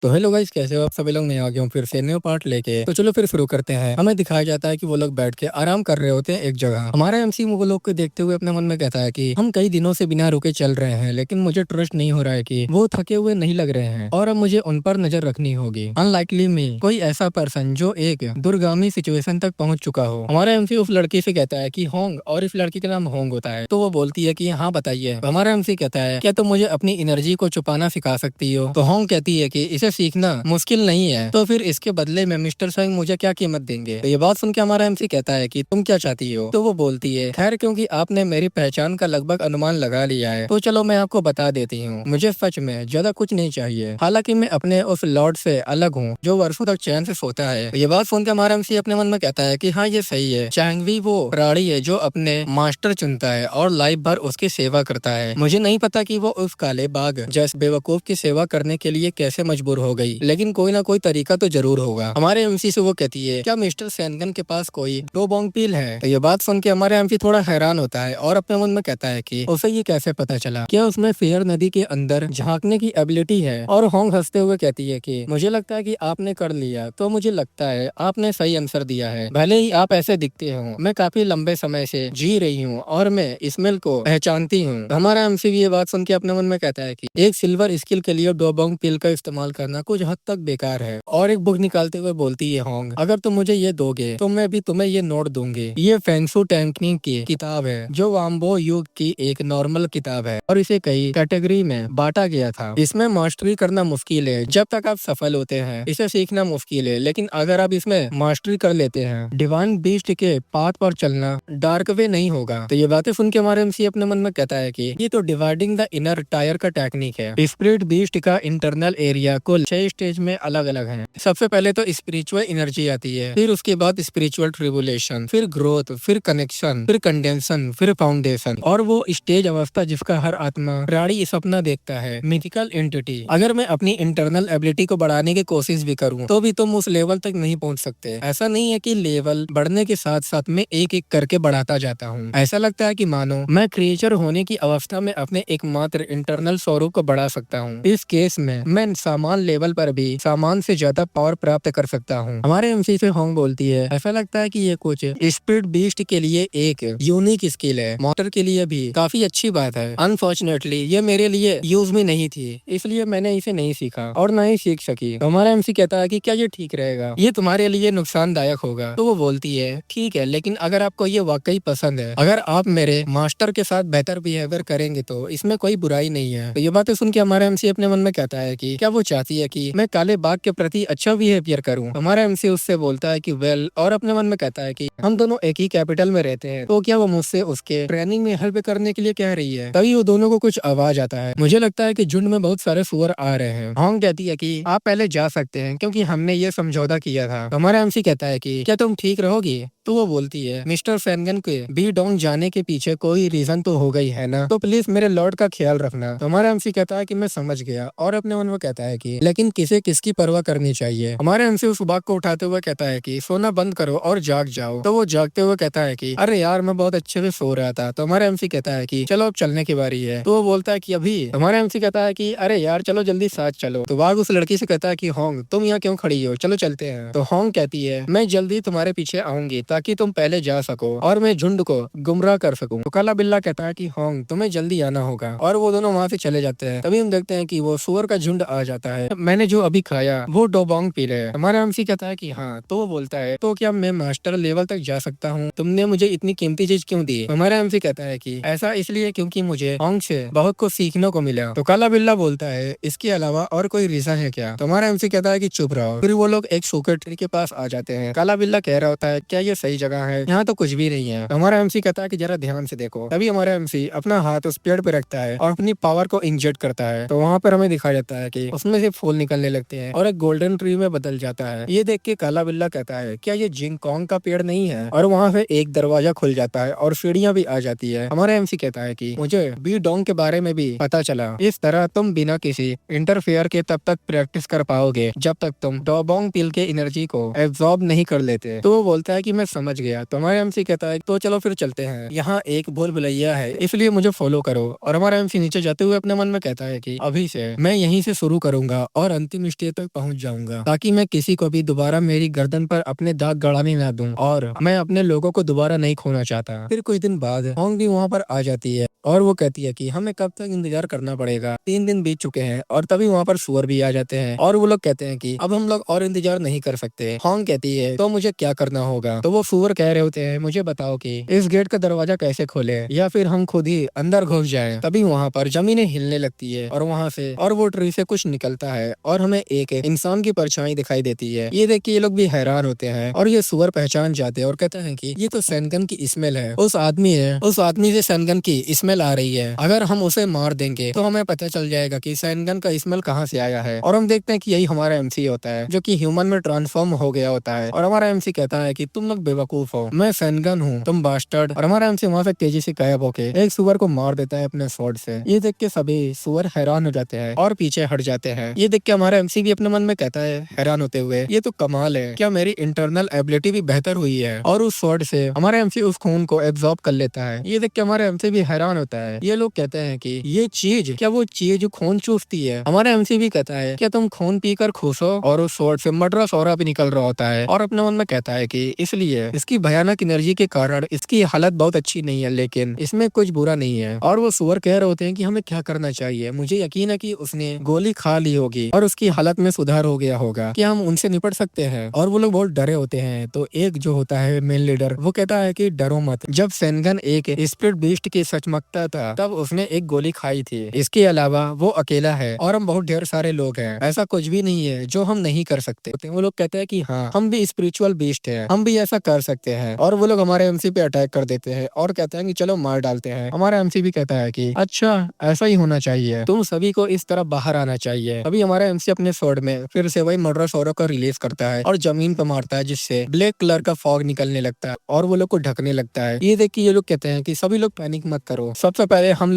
तो hello guys, कैसे हो आप सभी लोग। मैं आ गया हूँ फिर से न्यू पार्ट लेके। तो चलो फिर शुरू करते हैं। हमें दिखाया जाता है कि वो लोग बैठ के आराम कर रहे होते हैं एक जगह। हमारा एमसी वो लोग को देखते हुए अपने मन में कहता है कि हम कई दिनों से बिना रुके चल रहे हैं, लेकिन मुझे ट्रस्ट नहीं हो रहा है कि वो थके हुए नहीं लग रहे हैं और अब मुझे उन पर नजर रखनी होगी। अनलाइकली में कोई ऐसा पर्सन जो एक दूरगामी सिचुएशन तक पहुंच चुका हो। हमारा एमसी उस लड़की से कहता है कि होंग, और इस लड़की का नाम होंग होता है। तो वो बोलती है कि हाँ बताइए। हमारा एमसी कहता है क्या तुम मुझे अपनी एनर्जी को छुपाना सिखा सकती हो। तो होंग कहती है कि इसे सीखना मुश्किल नहीं है, तो फिर इसके बदले में मिस्टर सिंह मुझे क्या कीमत देंगे। तो ये बात सुन के हमारा एमसी कहता है कि तुम क्या चाहती हो। तो वो बोलती है खैर क्योंकि आपने मेरी पहचान का लगभग अनुमान लगा लिया है, तो चलो मैं आपको बता देती हूँ। मुझे सच में ज्यादा कुछ नहीं चाहिए। हालांकि मैं अपने उस लॉर्ड से अलग हूँ जो वर्षों तक चैन से सोता है। तो ये बात सुन के हमारा एमसी अपने मन में कहता है कि हाँ ये सही है। चैंगवी वो प्राणी है जो अपने मास्टर चुनता है और लाइफ भर उसकी सेवा करता है। मुझे नहीं पता कि वो उस काले बाघ जैसे बेवकूफ की सेवा करने के लिए कैसे मजबूर हो गई, लेकिन कोई ना कोई तरीका तो जरूर होगा। हमारे एमसी से वो कहती है क्या मिस्टर सैनगन के पास कोई दो बोंग पील है। तो ये बात सुन के हमारे एमसी थोड़ा हैरान होता है और अपने मन में कहता है कि उसे ये कैसे पता चला, क्या उसमें फेयर नदी के अंदर झांकने की एबिलिटी है। और होंग हंसते हुए कहती है कि मुझे लगता है कि आपने कर लिया, तो मुझे लगता है आपने सही आंसर दिया है। भले ही आप ऐसे दिखते हो, मैं काफी लंबे समय से जी रही हूँ और मैं स्मेल को पहचानती हूँ। हमारा एमसी भी ये बात सुन के अपने मन में कहता है कि एक सिल्वर स्किल के लिए दो बोंग पील का इस्तेमाल करना कुछ हद तक बेकार है। और एक बुक निकालते हुए बोलती है होंग, अगर तुम मुझे ये दोगे तो मैं भी तुम्हें ये नोट दूंगी। ये फेंगशू टेक्निक की किताब है जो वाम्बो युग की एक नॉर्मल किताब है और इसे कई कैटेगरी में बांटा गया था। इसमें मास्टरी करना मुश्किल है जब तक आप सफल होते हैं, इसे सीखना मुश्किल है, लेकिन अगर आप इसमें मास्टरी कर लेते हैं, डिवाइन बीस्ट के पाथ पर चलना डार्क वे नहीं होगा। तो ये बातें सुन के हमारे एमसी अपने मन में कहता है कि ये तो डिवाइडिंग द इनर टायर का टेक्निक है। स्पिरिट बीस्ट का इंटरनल एरिया कुल 6 स्टेज में अलग अलग है। सबसे पहले तो स्पिरिचुअल एनर्जी आती है, फिर उसके बाद स्पिरिचुअल ट्रिबुलेशन, फिर ग्रोथ, फिर कनेक्शन, फिर कंडेंसन, फिर फाउंडेशन, और वो स्टेज अवस्था जिसका हर आत्मा प्राणी सपना देखता है, मिथिकल एंटिटी। अगर मैं अपनी इंटरनल एबिलिटी को बढ़ाने की कोशिश भी करूं तो भी तुम उस लेवल तक नहीं पहुंच सकते। ऐसा नहीं है कि लेवल बढ़ने के साथ साथ मैं एक एक करके बढ़ाता जाता हूं। ऐसा लगता है कि मानो मैं क्रिएचर होने की अवस्था में अपने एकमात्र इंटरनल स्वरूप को बढ़ा सकता हूं। इस केस में मैं सामान लेवल पर भी सामान से ज्यादा पावर प्राप्त कर सकता हूं। हमारे एमसी से होंग बोलती है ऐसा लगता है कि ये कुछ स्पिरिट बीस्ट के लिए एक यूनिक स्किल है, मोटर के लिए भी काफी अच्छी बात है। अनफॉर्चुनेटली ये मेरे लिए यूज में नहीं थी, इसलिए मैंने इसे नहीं सीखा और ना ही सीख सकी। तो हमारा एमसी कहता है कि क्या ये ठीक रहेगा, ये तुम्हारे लिए नुकसानदायक होगा। तो वो बोलती है ठीक है, लेकिन अगर आपको ये वाकई पसंद है, अगर आप मेरे मास्टर के साथ बेहतर बिहेवियर करेंगे तो इसमें कोई बुराई नहीं है। तो ये बातें सुन के हमारा एमसी अपने मन में कहता है कि क्या वो चाहती है कि मैं काले बाघ के प्रति अच्छा बिहेवियर करूं। हमारा एमसी उससे बोलता है कि वेल, और अपने मन में कहता है कि हम दोनों एक ही कैपिटल में रहते हैं, तो क्या वो मुझसे उसके ट्रेनिंग में हेल्प करने के लिए कह रही है। तभी वो दोनों को कुछ आवाज आता है। मुझे लगता है कि झुंड में बहुत सारे सुअर आ रहे हैं। होंग कहती है कि आप पहले जा सकते हैं क्योंकि हमने ये समझौता किया था। हमारा एमसी कहता है कि क्या तुम ठीक रहोगी। तो वो बोलती है मिस्टर फैनगन के बी डोंग जाने के पीछे कोई रीजन तो हो गई है ना, तो प्लीज मेरे लॉर्ड का ख्याल रखना। तो हमारा एमसी कहता है कि मैं समझ गया, और अपने मन में कहता है कि लेकिन किसे किसकी परवाह करनी चाहिए। हमारे एमसी उस बाघ को उठाते हुए कहता है कि सोना बंद करो और जाग जाओ। तो वो जागते हुए कहता है कि अरे यार मैं बहुत अच्छे से सो रहा था। तो हमारा एमसी कहता है कि चलो अब चलने की बारी है। तो वो बोलता है कि अभी। हमारा एमसी कहता है कि अरे यार चलो जल्दी साथ चलो। तो बाघ उस लड़की से कहता है कि होंग तुम यहाँ क्यों खड़ी हो, चलो चलते हैं। तो होंग कहती है मैं जल्दी तुम्हारे पीछे आऊंगी ताकि तुम पहले जा सको और मैं झुंड को गुमराह कर सकूं। तो काला बिल्ला कहता है कि होंग तुम्हें जल्दी आना होगा, और वो दोनों वहाँ से चले जाते हैं। तभी हम देखते हैं कि वो सुअर का झुंड आ जाता है। मैंने जो अभी खाया वो डोबोंग पी रहे हैं। हमारा एमसी कहता है कि हाँ। तो वो बोलता है तो क्या मैं मास्टर लेवल तक जा सकता हूँ, तुमने मुझे इतनी कीमती चीज क्यों दी। हमारा एमसी कहता है कि ऐसा इसलिए क्योंकि मुझे होंग से बहुत कुछ सीखने को मिला। तो काला बिल्ला बोलता है इसके अलावा और कोई रीजन है क्या। तो हमारा एमसी कहता है कि चुप रहो। फिर वो लोग एक सूखे ट्री के पास आ जाते हैं। काला बिल्ला कह रहा होता है क्या ये सही जगह है, यहाँ तो कुछ भी नहीं है। तो हमारा एमसी कहता है कि जरा ध्यान से देखो। तभी हमारा एमसी अपना हाथ उस पेड़ पे रखता है और अपनी पावर को इंजेक्ट करता है। तो वहाँ पर हमें दिखाया जाता है कि उसमें से फूल निकलने लगते हैं और एक गोल्डन ट्री में बदल जाता है। ये देख के काला बिल्ला कहता है क्या ये जिंगकोंग का पेड़ नहीं है, और वहाँ से एक दरवाजा खुल जाता है और सीढ़ियाँ भी आ जाती है। हमारा एमसी कहता है कि मुझे बी डोंग के बारे में भी पता चला। इस तरह तुम बिना किसी इंटरफेयर के तब तक प्रैक्टिस कर पाओगे जब तक तुम डोबोंग पिल के एनर्जी को एब्जॉर्ब नहीं कर लेते। तो वो बोलता है कि मैं समझ गया। तो हमारा एमसी कहता है तो चलो फिर चलते हैं, यहाँ एक भूल भुलैया है इसलिए मुझे फॉलो करो। और हमारा एमसी नीचे जाते हुए अपने मन में कहता है कि अभी से मैं यहीं से शुरू करूंगा और अंतिम स्टेज तक पहुंच जाऊंगा ताकि मैं किसी को भी दोबारा मेरी गर्दन पर अपने दाग गड़ाने ना दूं और मैं अपने लोगों को दोबारा नहीं खोना चाहता। फिर कुछ दिन बाद होंग भी वहाँ पर आ जाती है और वो कहती है कि हमें कब तक इंतजार करना पड़ेगा, 3 दिन बीत चुके हैं। और तभी वहाँ पर सुअर भी आ जाते हैं और वो लोग कहते हैं कि अब हम लोग और इंतजार नहीं कर सकते। होंग कहती है तो मुझे क्या करना होगा? तो वो सुअर कह रहे होते हैं मुझे बताओ कि इस गेट का दरवाजा कैसे खोले या फिर हम खुद ही अंदर घुस जाएं। तभी वहाँ पर जमीनें हिलने लगती है और वहाँ से और वो ट्री से कुछ निकलता है और हमें एक इंसान की परछाई दिखाई देती है। ये देख के ये लोग भी हैरान होते हैं और ये सुअर पहचान जाते हैं और कहते हैं कि ये तो सैनगन की स्मेल है। उस आदमी से सैनगन की स्मेल आ रही है। अगर हम उसे मार देंगे तो हमें पता चल जाएगा कि सैनगन का स्मेल कहाँ से आया है। और हम देखते हैं कि यही हमारा एमसी होता है जो कि ह्यूमन में ट्रांसफॉर्म हो गया होता है। और हमारा एमसी कहता है कि तुम लोग बेवकूफ हो, मैं सैनगन हूँ, तुम बास्टर्ड। और हमारा एमसी वहाँ से तेजी से गायब होके एक सुअर को मार देता है अपने स्वॉर्ड से। ये देख के सभी सुअर हैरान हो जाते हैं और पीछे हट जाते हैं। ये देख के हमारा एमसी भी अपने मन में कहता है हैरान होते हुए, ये तो कमाल है, क्या मेरी इंटरनल एबिलिटी भी बेहतर हुई है। और उस स्वॉर्ड से हमारा एमसी उस खून को एब्जॉर्ब कर लेता है। ये देख के हमारा एमसी भी हैरान होता है। ये लोग कहते हैं कि ये चीज, क्या वो चीज जो खून चूसती है? हमारा एमसी भी कहता है क्या तुम खून पीकर खुश हो? और उस स्वॉर्ड से मर्डरस ऑरा भी निकल रहा होता है और अपने मन में कहता है कि इसलिए इसकी भयानक एनर्जी के कारण इसकी हालत बहुत अच्छी नहीं है, लेकिन इसमें कुछ बुरा नहीं है। और वो सुअर कह रहे होते हैं कि हमें क्या करना चाहिए? मुझे यकीन है कि उसने गोली खा ली होगी और उसकी हालत में सुधार हो गया होगा, क्या हम उनसे निपट सकते हैं? और वो लोग बहुत डरे होते हैं। तो एक जो होता है मेन लीडर, वो कहता है कि डरो मत, जब सैनगन एक स्प्लिट बीस्ट की सचमकता था तब उसने एक गोली खाई थी। इसके अलावा वो अकेला है और हम बहुत ढेर सारे लोग हैं, ऐसा कुछ भी नहीं है जो हम नहीं कर सकते। वो लोग कहते हैं कि हाँ, हम भी स्पिरिचुअल बीस्ट हैं, हम भी ऐसा कर सकते हैं। और वो लोग हमारे एमसी पे अटैक कर देते हैं और कहते हैं कि चलो मार डालते हैं। हमारा एमसी भी कहता है कि अच्छा, ऐसा ही होना चाहिए, तुम सभी को इस तरह बाहर आना चाहिए। अभी हमारा एमसी अपने स्वॉर्ड में फिर से वही मर्डर सोरो को रिलीज करता है और जमीन पर मारता है, जिससे ब्लैक कलर का फॉग निकलने लगता है और वो लोग को ढकने लगता है। ये देख के ये लोग कहते हैं कि सभी लोग पैनिक मत करो, सबसे पहले हम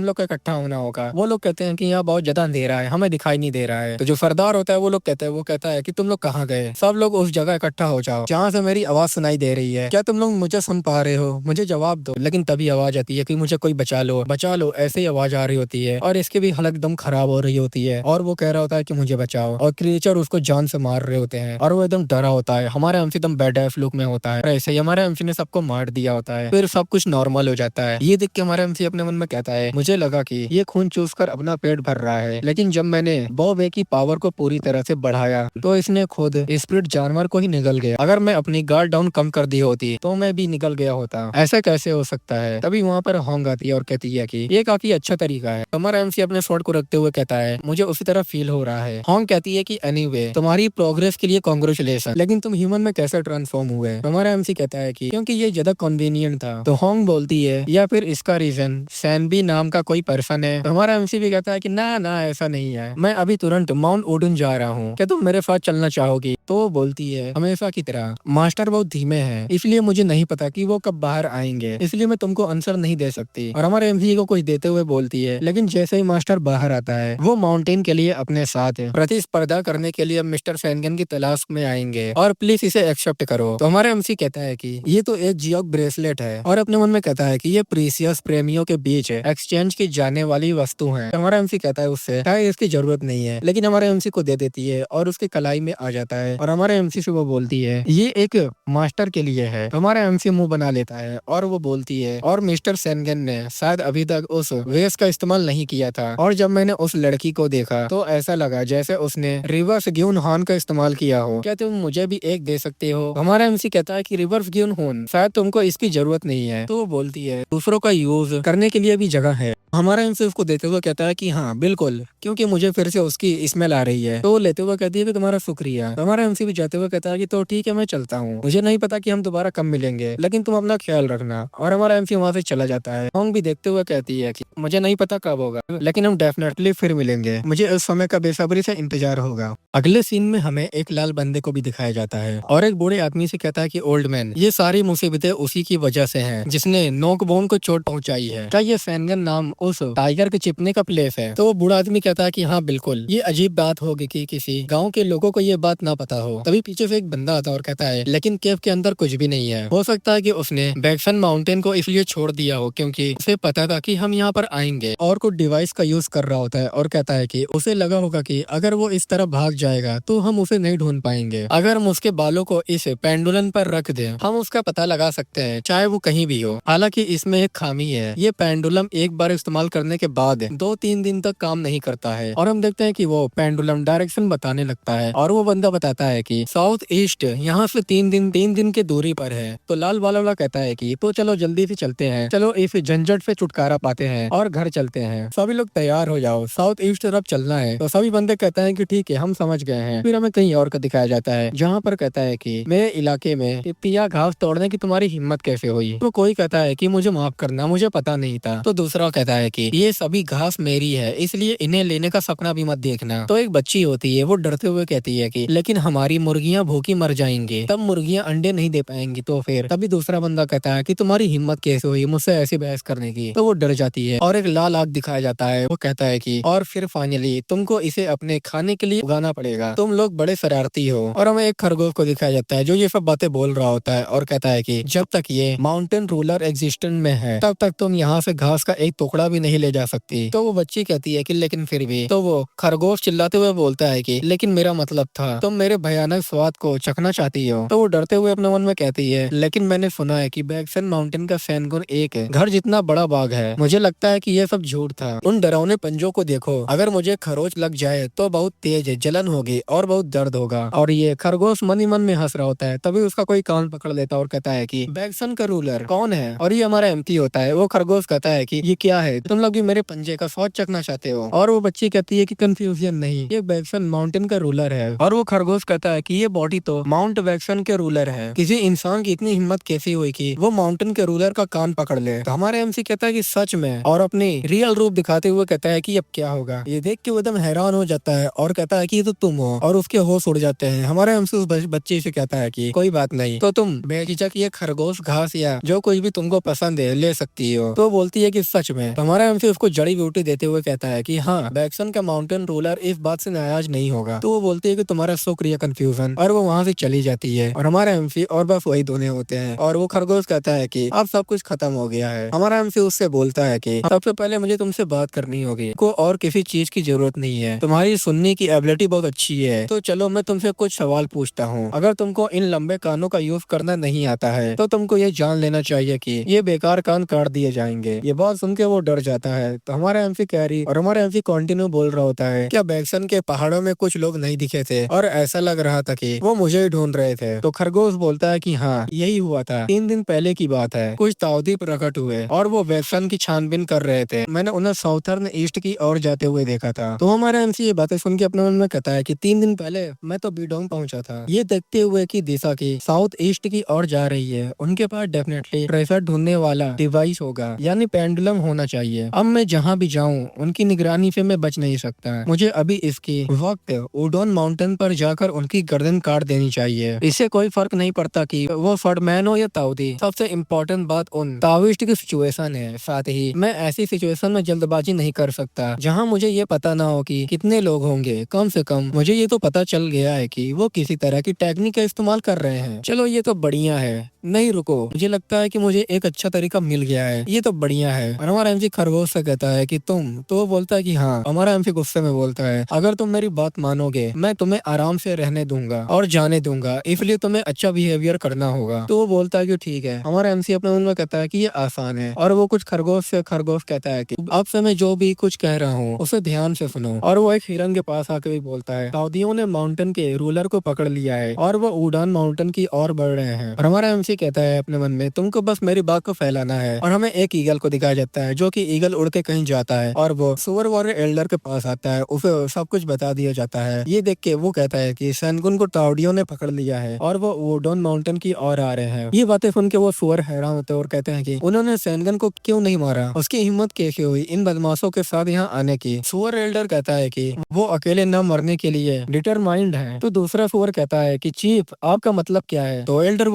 लोग को इकट्ठा होना होगा। वो लोग कहते हैं कि यहाँ बहुत ज्यादा अंधेरा है, हमें दिखाई नहीं दे रहा है। तो जो सरदार होता है वो कहता है कि तुम लोग कहाँ गए? सब लोग उस जगह इकट्ठा हो जाओ जहाँ से मेरी आवाज सुनाई दे रही है। क्या तुम लोग मुझे सुन पा रहे हो? मुझे जवाब दो। लेकिन तभी आवाज आती है कि मुझे कोई बचा लो, बचा लो, ऐसे ही आवाज आ रही होती है और इसकी भी हालत एकदम खराब हो रही होती है और वो कह रहा होता है कि मुझे बचाओ। और क्रिएचर उसको जान से मार रहे होते हैं और वो एकदम डरा होता है। हमारा एमसी एकदम बेड एफ लुक में होता है। ऐसे ही हमारे एमसी ने सबको मार दिया होता है। फिर सब कुछ नॉर्मल हो जाता है। ये देख के हमारा एमसी अपने मन में कहता है मुझे लगा कि ये खून चूस कर अपना पेट भर रहा है, लेकिन जब मैंने बॉबे की पावर को पूरी तरह से बढ़ाया तो इसने खुद स्पिरिट जानवर को ही निगल गया। अगर मैं अपनी गार्ड डाउन कम कर दी होती तो मैं भी निकल गया होता। ऐसा कैसे हो सकता है? तभी वहाँ पर होंग आती है और कहती है कि ये काफी अच्छा तरीका है। हमारा एमसी अपने स्वॉर्ड को रखते हुए कहता है मुझे उसी तरह फील हो रहा है। होंग कहती है कि एनीवे, तुम्हारी प्रोग्रेस के लिए कांग्रेचुलेशन, लेकिन तुम ह्यूमन में कैसे ट्रांसफॉर्म हुए? हमारा एमसी कहता है कि क्योंकि ये ज्यादा कन्वीनियंट था। तो होंग बोलती है या फिर इसका रीजन सैनबी नाम का कोई पर्सन है? तो हमारा एमसी भी कहता है कि ना ना, ऐसा नहीं है, मैं अभी तुरंत माउंट ओडन जा रहा हूँ, क्या तुम मेरे साथ चलना चाहोगी? तो वो बोलती है हमेशा की तरह मास्टर बहुत धीमे हैं, इसलिए मुझे नहीं पता कि वो कब बाहर आएंगे, इसलिए मैं तुमको आंसर नहीं दे सकती। और हमारे एमसी को कुछ देते हुए बोलती है लेकिन जैसे ही मास्टर बाहर आता है वो माउंटेन के लिए अपने साथ प्रतिस्पर्धा करने के लिए मिस्टर सैनगन की तलाश में आएंगे और प्लीज इसे एक्सेप्ट करो। तो हमारा एमसी कहता है कि ये तो एक जियोक ब्रेसलेट है और अपने मन में कहता है कि ये प्रीसियस प्रेमियों के बीच एक्सचेंज की जाने वाली वस्तु है। हमारा एमसी कहता है उससे शायद इसकी जरूरत नहीं है, लेकिन हमारे एमसी को दे देती है और उसके कलाई में आ जाता है और हमारे एमसी से वो बोलती है ये एक मास्टर के लिए है। हमारा एमसी मुंह बना लेता है और वो बोलती है और मिस्टर सैनगन ने शायद अभी तक उस वेस का इस्तेमाल नहीं किया था और जब मैंने उस लड़की को देखा तो ऐसा लगा जैसे उसने रिवर्स ग्यून हॉर्न का इस्तेमाल किया हो, क्या तुम मुझे भी एक दे सकते हो? हमारा एमसी कहता है कि रिवर्स ग्यून हॉर्न शायद तुमको इसकी जरूरत नहीं है। तो वो बोलती है दूसरों का यूज करने के लिए भी जगह है। हमारा एमसी उसको देते हुए कहता है कि हाँ बिल्कुल, क्योंकि मुझे फिर से उसकी स्मेल आ रही है। तो लेते हुए कहती है कि तुम्हारा शुक्रिया। तो हमारा एमसी भी जाते हुए कहता है कि तो ठीक है, मैं चलता हूँ, मुझे नहीं पता कि हम दोबारा कब मिलेंगे, लेकिन तुम अपना ख्याल रखना। और हमारा एमसी वहाँ से चला जाता है। होंग भी देखते हुए कहती है कि मुझे नहीं पता कब होगा, लेकिन हम डेफिनेटली फिर मिलेंगे, मुझे उस समय का बेसब्री से इंतजार होगा। अगले सीन में हमें एक लाल बंदे को भी दिखाया जाता है और एक बूढ़े आदमी से कहता है कि ओल्ड मैन, ये सारी मुसीबतें उसी की वजह से हैं जिसने नोकबोन को चोट पहुंचाई है। क्या ये सैनगन नाम उस टाइगर के छिपने का प्लेस है। तो वो बूढ़ा आदमी कहता है कि हाँ बिल्कुल, ये अजीब बात होगी कि किसी गांव के लोगों को ये बात ना पता हो। तभी पीछे से एक बंदा आता और कहता है लेकिन केव के अंदर कुछ भी नहीं है। हो सकता है कि उसने बैक्सन माउंटेन को इसलिए छोड़ दिया हो क्योंकि उसे पता था कि हम यहाँ पर आएंगे, और कुछ डिवाइस का यूज कर रहा होता है और कहता है कि उसे लगा होगा कि अगर वो इस तरह भाग जाएगा तो हम उसे नहीं ढूंढ पाएंगे। अगर हम उसके बालों को इस पेंडुलम पर रख दें, हम उसका पता लगा सकते हैं चाहे वो कहीं भी हो। हालांकि इसमें एक खामी है, ये पेंडुलम एक बार इस्तेमाल करने के बाद 2-3 दिन तक काम नहीं करता है। और हम देखते हैं कि वो पेंडुलम डायरेक्शन बताने लगता है और वो बंदा बताता है कि साउथ ईस्ट यहाँ से 3 दिन के दूरी पर है। तो लाल बाल वाला कहता है कि तो चलो जल्दी से चलते हैं, चलो इस झंझट से छुटकारा पाते हैं और घर चलते हैं। सभी लोग तैयार हो जाओ, साउथ ईस्ट तरफ चलना है। तो सभी बंदे कहते हैं कि ठीक है हम समझ गए हैं। फिर हमें कहीं और का दिखाया जाता है जहाँ पर कहता है कि मेरे इलाके में पिया घास तोड़ने की तुम्हारी हिम्मत कैसे हुई। तो कोई कहता है कि मुझे माफ करना, मुझे पता नहीं था। तो दूसरा कहता है कि ये सभी घास मेरी है, इसलिए इन्हें लेने का सपना भी मत देखना। तो एक बच्ची होती है, वो डरते हुए कहती है कि लेकिन हमारी मुर्गियां भूखी मर जाएंगी, तब मुर्गियां अंडे नहीं दे पाएंगी। तो फिर तभी दूसरा बंदा कहता है कि तुम्हारी हिम्मत कैसे हुई मुझसे ऐसी बहस करने की। तो वो डर जाती है और एक लाल आग दिखाया जाता है। वो कहता है कि और फिर फाइनली तुमको इसे अपने खाने के लिए उगाना पड़ेगा, तुम लोग बड़े शरारती हो। और हमें एक खरगोश को दिखाया जाता है जो ये सब बातें बोल रहा होता है और कहता है कि जब तक ये माउंटेन रूलर एग्जिस्टेंस में है तब तक तुम यहाँ से घास का एक टुकड़ा भी नहीं ले जा सकती। तो वो बच्ची कहती है कि लेकिन फिर भी। तो वो खरगोश चिल्लाते हुए बोलता है कि लेकिन मेरा मतलब था तुम मेरे भयानक स्वाद को चखना चाहती हो। तो वो डरते हुए अपने मन में कहती है लेकिन मैंने सुना है कि बैक्सन माउंटेन का सैनगुन एक घर जितना बड़ा बाग है, मुझे लगता है कि ये सब झूठ था। उन डरावने पंजों को देखो, अगर मुझे खरोच लग जाए तो बहुत तेज जलन होगी और बहुत दर्द होगा। और ये खरगोश मन ही मन में हंस रहा होता है। तभी उसका कोई कान पकड़ लेता है और कहता है कि बैक्सन का रूलर कौन है। और ये हमारा एमपी होता है। वो खरगोश कहता है कि ये क्या है, तुम लोग भी मेरे पंजे का स्वाद चखना चाहते हो। और वो बच्ची कहती है कि कंफ्यूजन नहीं, ये बैक्सन माउंटेन का रूलर है। और वो खरगोश कहता है कि ये बॉडी तो माउंट बैक्सन के रूलर है, किसी इंसान की इतनी हिम्मत कैसी हुई कि वो माउंटेन के रूलर का कान पकड़ ले। तो हमारे एमसी कहता है कि सच में, और अपनी रियल रूप दिखाते हुए कहता है कि अब क्या होगा। ये देख के वो एकदम हैरान हो जाता है और कहता है कि ये तो तुम हो, और उसके होश उड़ जाते हैं। हमारे एमसी उस बच्चे से कहता है कि कोई बात नहीं, तो तुम बेझिझक ये खरगोश घास या जो कुछ भी तुमको पसंद है ले सकती हो। तो बोलती है कि सच में। तो हमारा एमसी उसको जड़ी बूटी देते हुए कहता है कि हाँ, बैक्सन का माउंटेन रूलर इस बात से नाराज नहीं होगा। तो वो बोलती है कि तुम्हारा शुक्रिया कंफ्यूजन, और वो वहाँ से चली जाती है। और हमारा एमसी और बस वही दोनों होते हैं। और वो खरगोश कहता है कि अब सब कुछ खत्म हो गया है। हमारा एमसी उससे बोलता है कि सबसे पहले मुझे तुमसे बात करनी होगी, को और किसी चीज की जरूरत नहीं है, तुम्हारी सुनने की एबिलिटी बहुत अच्छी है। तो चलो मैं तुमसे कुछ सवाल पूछता हूँ। अगर तुमको इन लंबे कानों का यूज करना नहीं आता है तो तुमको ये जान लेना चाहिए कि ये बेकार कान काट दिए जाएंगे। ये बात सुन के वो डर जाता है। तो हमारा एमसी कैरी और हमारा एमसी कंटिन्यू बोल रहा होता है, क्या बैक्सन के पहाड़ों में कुछ लोग नहीं दिखे थे और ऐसा लग रहा था कि वो मुझे ही ढूंढ रहे थे। तो खरगोश बोलता है कि हाँ, यही हुआ था, 3 दिन पहले की बात है। कुछ ताऊदी प्रकट हुए और वो बैक्सन की छानबीन कर रहे थे। मैंने उन्हें साउथर्न ईस्ट की ओर जाते हुए देखा था। तो हमारा एमसी ये बातें सुन के अपने मन में कहता है कि 3 दिन पहले मैं तो बीडोंग पहुंचा था। ये देखते हुए कि दिशा की साउथ ईस्ट की ओर जा रही है, उनके पास डेफिनेटली ट्रेसर ढूंढने वाला डिवाइस होगा, यानी पेंडुलम होना चाहिए। अब मैं जहाँ भी जाऊँ उनकी निगरानी से मैं बच नहीं सकता। मुझे अभी इसकी वक्त उडोन माउंटेन पर जाकर उनकी गर्दन काट देनी चाहिए। इससे कोई फर्क नहीं पड़ता कि वो फर्डमैन हो या ताऊदी। सबसे इम्पोर्टेंट बात उन ताओइस्ट की सिचुएशन है। साथ ही मैं ऐसी सिचुएशन में जल्दबाजी नहीं कर सकता जहाँ मुझे ये पता ना हो कि कितने लोग होंगे। कम से कम मुझे ये तो पता चल गया है कि वो किसी तरह की टेक्निक का इस्तेमाल कर रहे हैं। चलो ये तो बढ़िया है। नहीं रुको, मुझे लगता है कि मुझे एक अच्छा तरीका मिल गया है, ये तो बढ़िया है। और हमारा एमसी खरगोश से कहता है कि तुम, तो वो बोलता है कि हाँ। हमारा एमसी गुस्से में बोलता है, अगर तुम मेरी बात मानोगे मैं तुम्हें आराम से रहने दूंगा और जाने दूंगा, इसलिए तुम्हें अच्छा बिहेवियर करना होगा। तो वो बोलता है कि ठीक है। हमारा एमसी अपने मन में कहता है कि ये आसान है। और वो कुछ खरगोश से खरगोश कहता है कि अब से मैं जो भी कुछ कह रहा हूँ उसे ध्यान से सुनो। और वो एक हिरन के पास आके भी बोलता है, दाऊदियों ने माउंटेन के रूलर को पकड़ लिया है और वो उड़ान माउंटेन की ओर बढ़ रहे हैं। और हमारा एमसी कहता है अपने मन में, तुमको बस मेरी बात को फैलाना है। और हमें एक ईगल को दिखाया जाता है जो कि ईगल उड़ के कहीं जाता है और वो सुअर वॉरियर एल्डर के पास आता है, उसे सब कुछ बता दिया जाता है। ये देख के वो कहता है कि सैनगुन को ताओडियों ने पकड़ लिया है और वो वुडोन माउंटेन की ओर आ रहे हैं। ये बातें सुन के वो सुअर हैरान होते हैं और कहते हैं कि उन्होंने सैनगन को क्यों नहीं मारा, उसकी हिम्मत कैसे हुई इन बदमाशों के साथ यहाँ आने की। सुअर एल्डर कहता है कि वो अकेले न मरने के लिए डिटरमाइंड है। तो दूसरा सुअर कहता है कि चीफ आपका मतलब क्या है। तो एल्डर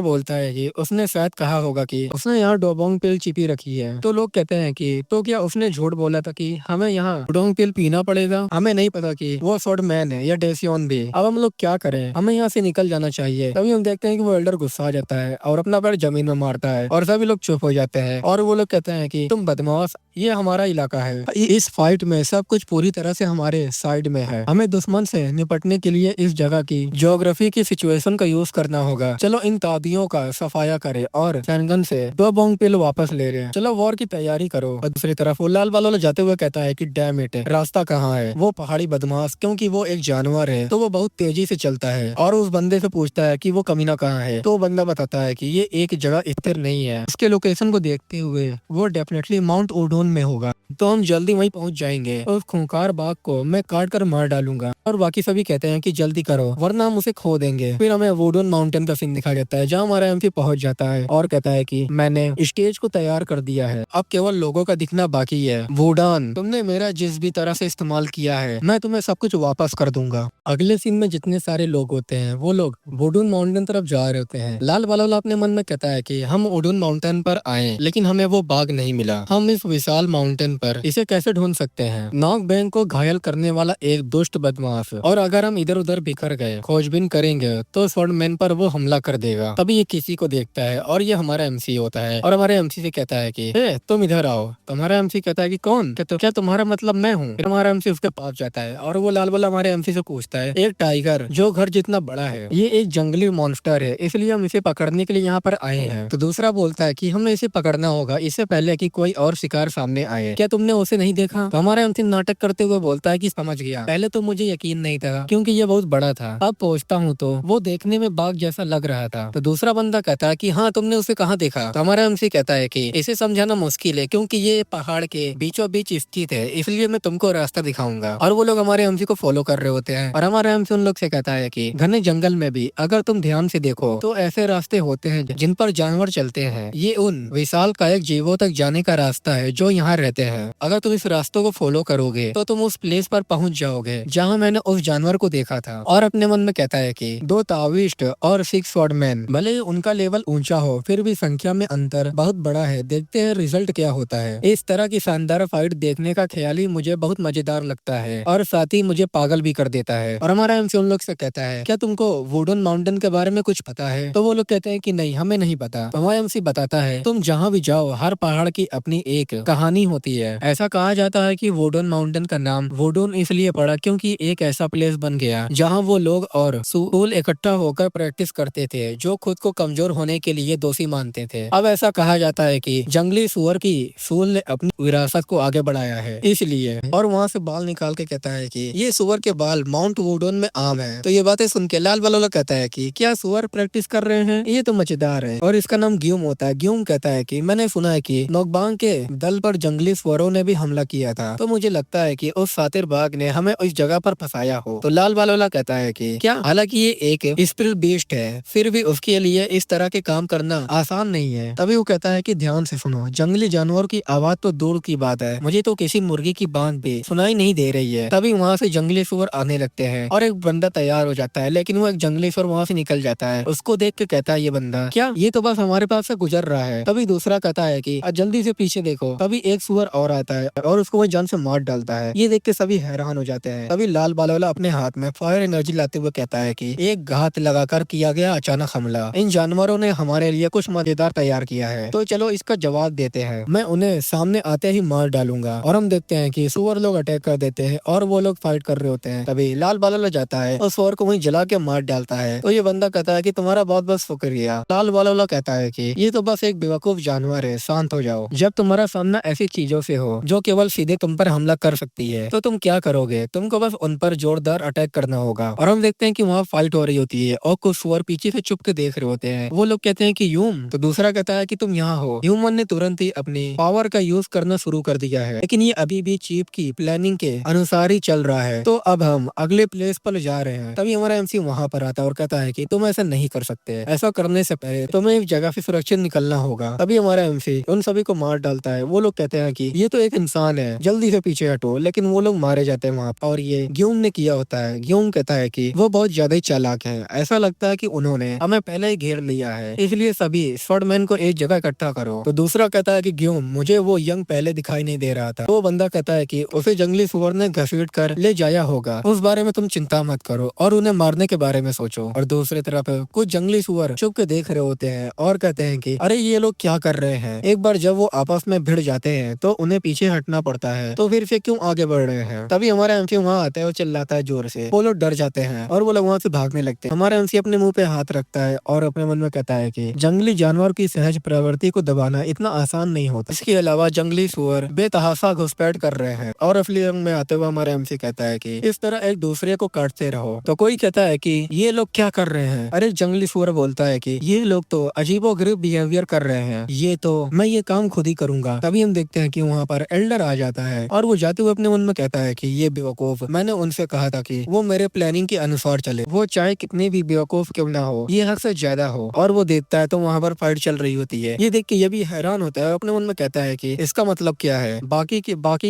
बोलता है कि उसने शायद कहा होगा कि उसने यहाँ डोबोंग पिल छिपी रखी है। तो लोग कहते हैं कि तो क्या उसने झूठ बोला था कि हमें यहाँ वुडोंग पिल पीना पड़ेगा? हमें नहीं पता कि वो स्वॉर्ड मैन है या डेसियन भी। अब हम लोग क्या करें? हमें यहाँ से निकल जाना चाहिए। तभी हम देखते हैं कि वो एल्डर गुस्सा आ जाता है और अपना पैर जमीन में मारता है और सभी लोग चुप हो जाते हैं और वो लोग कहते हैं कि तुम बदमाश, ये हमारा इलाका है। इस फाइट में सब कुछ पूरी तरह से हमारे साइड में है। हमें दुश्मन से निपटने के लिए इस जगह की ज्योग्राफी की सिचुएशन का यूज करना होगा। चलो इन तादियों का सफाया करे और सैनगन से 2 बॉन्ग पिल वापस ले रहे हैं। चलो वॉर की तैयारी करो। और दूसरी तरफ वो लाल वालों जाते हुए कहता है कि डैम इट, रास्ता कहाँ है? वो पहाड़ी बदमाश, क्योंकि वो एक जानवर है तो वो बहुत तेजी से चलता है और उस बंदे से पूछता है कि वो कमीना कहाँ है। तो बंदा बताता है कि ये एक जगह स्थिर नहीं है। इसके लोकेशन को देखते हुए वो डेफिनेटली माउंट ओडोन में होगा, तो हम जल्दी वहीं पहुंच जाएंगे। उस खूंखार बाघ को मैं काट कर मार डालूंगा। और बाकी सभी कहते हैं कि जल्दी करो वरना हम उसे खो देंगे। फिर हमें वुडन माउंटेन का सीन दिखाया जाता है जहाँ हमारा एमपी पहुंच जाता है और कहता है कि मैंने स्टेज को तैयार कर दिया है, अब केवल लोगों का दिखना बाकी है। वुडन, तुमने मेरा जिस भी तरह से इस्तेमाल किया है मैं तुम्हें सब कुछ वापस कर दूंगा। अगले सीन में जितने सारे लोग होते हैं वो लोग वुडन माउंटेन तरफ जा रहे होते हैं। लाल वाला अपने मन में कहता है कि हम वुडन माउंटेन पर आए लेकिन हमें वो बाघ नहीं मिला। हम इस विशाल माउंटेन पर इसे कैसे ढूंढ सकते हैं? नॉक बैंक को घायल करने वाला एक दुष्ट बदमाश, और अगर हम इधर उधर बिखर गए खोजबीन करेंगे तो स्वॉर्डमैन पर वो हमला कर देगा। तभी ये किसी को देखता है और ये हमारा एमसी होता है और हमारे एमसी से कहता है कि ए, तुम इधर आओ। तुम्हारा एमसी कहता है कि कौन? क्या तुम्हारा मतलब मैं हूँ? फिर हमारा एमसी उसके पास जाता है और वो लाल वाला हमारे एमसी से पूछता है, एक टाइगर जो घर जितना बड़ा है, ये एक जंगली मॉन्स्टर है इसलिए हम इसे पकड़ने के लिए यहाँ पर आए हैं। तो दूसरा बोलता है कि हमें इसे पकड़ना होगा इससे पहले कि कोई और शिकार सामने आए। क्या तुमने उसे नहीं देखा? तो हमारा एमसी नाटक करते हुए बोलता है कि समझ गया, पहले तो मुझे यकीन नहीं था क्योंकि ये बहुत बड़ा था, अब पहुंचता हूँ तो वो देखने में बाघ जैसा लग रहा था। तो दूसरा बंदा कहता है कि हाँ तुमने उसे कहाँ देखा? तो हमारा एमसी कहता है कि इसे समझाना मुश्किल है क्योंकि ये पहाड़ के बीचों बीच स्थित है इसलिए मैं तुमको रास्ता दिखाऊंगा। और वो लोग हमारे एमसी को फॉलो कर रहे होते हैं और हमारा एमसी उन लोग से कहता है कि घने जंगल में भी अगर तुम ध्यान से देखो तो ऐसे रास्ते होते हैं जिन पर जानवर चलते हैं। ये उन विशाल कायक जीवों तक जाने का रास्ता है जो यहाँ रहते हैं। अगर तुम इस रास्तों को फॉलो करोगे तो तुम उस प्लेस पर पहुंच जाओगे जहाँ मैंने उस जानवर को देखा था। और अपने मन में कहता है कि 2 ताविस्ट और 6 स्वॉर्डमैन, भले ही उनका लेवल ऊंचा हो फिर भी संख्या में अंतर बहुत बड़ा है। देखते हैं रिजल्ट क्या होता है। इस तरह की शानदार फाइट देखने का ख्याल ही मुझे बहुत मजेदार लगता है और साथ ही मुझे पागल भी कर देता है। और हमारा एमसी उन लोग से कहता है क्या तुमको वुडन माउंटेन के बारे में कुछ पता है? तो वो लोग कहते हैं कि नहीं हमें नहीं पता। तो हमारा एमसी बताता है तुम जहाँ भी जाओ हर पहाड़ की अपनी एक कहानी होती है। ऐसा कहा जाता है कि वुडन माउंटेन का नाम वुडन इसलिए पड़ा क्योंकि एक ऐसा प्लेस बन गया जहाँ वो लोग और सूल इकट्ठा होकर प्रैक्टिस करते थे जो खुद को कमजोर होने के लिए दोषी मानते थे। अब ऐसा कहा जाता है कि जंगली सुअर की सूल ने अपनी विरासत को आगे बढ़ाया है इसलिए। और वहाँ से बाल निकाल के कहता है कि ये सुअर के बाल माउंट वुडन में आम है। तो ये बातें सुन के लाल वाला कहता है कि क्या सुअर प्रैक्टिस कर रहे हैं? ये तो मजेदार है और इसका नाम ग्यूम होता है। ग्यूम कहता है कि मैंने सुना है कि नोकबांग के दल पर जंगली सुअरों ने भी हमला किया था, तो मुझे लगता है कि उस सातिर बाघ ने हमें उस जगह पर फंसाया हो। तो लाल वाला कहता है कि क्या, हालांकि ये एक स्पिरिट बीस्ट है फिर भी उसके लिए इस तरह के काम करना आसान नहीं है। तभी वो कहता है कि ध्यान से सुनो, जंगली जानवरों की आवाज तो दूर की बात है, मुझे तो किसी मुर्गी की बांग भी सुनाई नहीं दे रही है। तभी वहाँ से जंगली सुअर आने लगते हैं और एक बंदा तैयार हो जाता है, लेकिन वो एक जंगली सुअर वहाँ से निकल जाता है। उसको देख के कहता है ये बंदा, क्या ये तो बस हमारे पास से गुजर रहा है। तभी दूसरा कहता है कि जल्दी से पीछे देखो। तभी एक सुअर और आता है और उसको वो जान से मार डालता है। ये देख के सभी हैरान हो जाते हैं। तभी लाल बालोला अपने हाथ में फायर एनर्जी लाते हुए कहता है कि एक घात लगाकर किया गया अचानक हमला, इन जानवरों ने हमारे लिए कुछ मजेदार तैयार किया है, तो चलो इसका जवाब देते हैं। मैं उन्हें सामने आते ही मार डालूंगा। और हम देखते हैं कि सुअर लोग अटैक कर देते हैं और वो लोग फाइट कर रहे होते हैं। तभी लाल बालोला जाता है और सुअर को वहीं जला के मार डालता है। तो ये बंदा कहता है कि तुम्हारा बहुत बहुत शुक्रिया। लाल बालोला कहता है कि ये तो बस एक बेवकूफ जानवर है, शांत हो जाओ। जब तुम्हारा सामना ऐसी चीजों से हो जो केवल सीधे तुम पर हमला कर सकती है तो तुम क्या करोगे? तुमको बस उन पर जोरदार अटैक करना होगा। और हम देखते हैं कि वहाँ फाइट हो रही होती है और कुछ सुअर पीछे से चुप के देख रहे होते हैं। वो लोग कहते हैं कि यूम, तो दूसरा कहता है कि तुम यहाँ हो। ह्यूमन ने तुरंत ही अपनी पावर का यूज करना शुरू कर दिया है, लेकिन ये अभी भी चीफ की प्लानिंग के अनुसार ही चल रहा है। तो अब हम अगले प्लेस पर जा रहे हैं। तभी हमारा एमसी वहाँ पर आता है और कहता है कि तुम ऐसा नहीं कर सकते, ऐसा करने से पहले तुम्हें इस जगह से सुरक्षित निकलना होगा। तभी हमारा एमसी उन सभी को मार डालता है। वो लोग कहते हैं कि ये तो एक इंसान है, जल्दी से पीछे हटो। लेकिन वो लोग मारे जाते हैं वहाँ पर। और ये ग्यूम ने किया होता है। ग्यूम कहता है कि वो बहुत ज्यादा ही चालाक है, ऐसा लगता है कि उन्होंने हमें पहले ही घेर लिया है, इसलिए सभी स्वॉर्डमैन को एक जगह इकट्ठा करो। तो दूसरा कहता है कि ग्यूम, मुझे वो यंग पहले दिखाई नहीं दे रहा था। वो बंदा कहता है कि उसे जंगली सुअर ने घसीट कर ले जाया होगा, उस बारे में तुम चिंता मत करो और उन्हें मारने के बारे में सोचो। और दूसरी तरफ कुछ जंगली सुअर चुप के देख रहे होते हैं और कहते हैं कि अरे ये लोग क्या कर रहे हैं। एक बार जब वो आपस में भिड़ जाते हैं तो उन्हें पीछे हटना पड़ता है, तो फिर से क्यों आगे बढ़ रहे हैं। तभी हमारा एमसी वहाँ आता है और चिल्लाता है जोर से। वो लोग डर जाते हैं और वो लोग वहाँ से भागने लगते हैं। हमारा एमसी अपने मुंह पे हाथ रखता है और अपने मन में कहता है कि जंगली जानवर की सहज प्रवृत्ति को दबाना इतना आसान नहीं होता। इसके अलावा जंगली सुअर बेतहासा घुसपैठ कर रहे हैं। और असली रंग में आते हुए हमारा एमसी कहता है कि इस तरह एक दूसरे को काटते रहो। तो कोई कहता है कि ये लोग क्या कर रहे हैं। अरे जंगली सुअर बोलता है कि ये लोग तो अजीबोगरीब बिहेवियर कर रहे हैं, ये तो मैं ये काम खुद ही करूंगा। तभी हम देखते हैं कि वहाँ पर एल्डर आ जाता है और वो जाते हुए अपने मन में कहता है कि ये बेवकूफ, मैंने उनसे कहा था कि वो मेरे प्लानिंग के अनुसार चले, वो चाहे कितनी भी बेवकूफ क्यों ना हो, ये हद से ज्यादा हो। और वो देखता है तो वहाँ पर फाइट चल रही होती है। ये देख के ये भी हैरान होता है, अपने मन में कहता है कि इसका मतलब क्या है, बाकी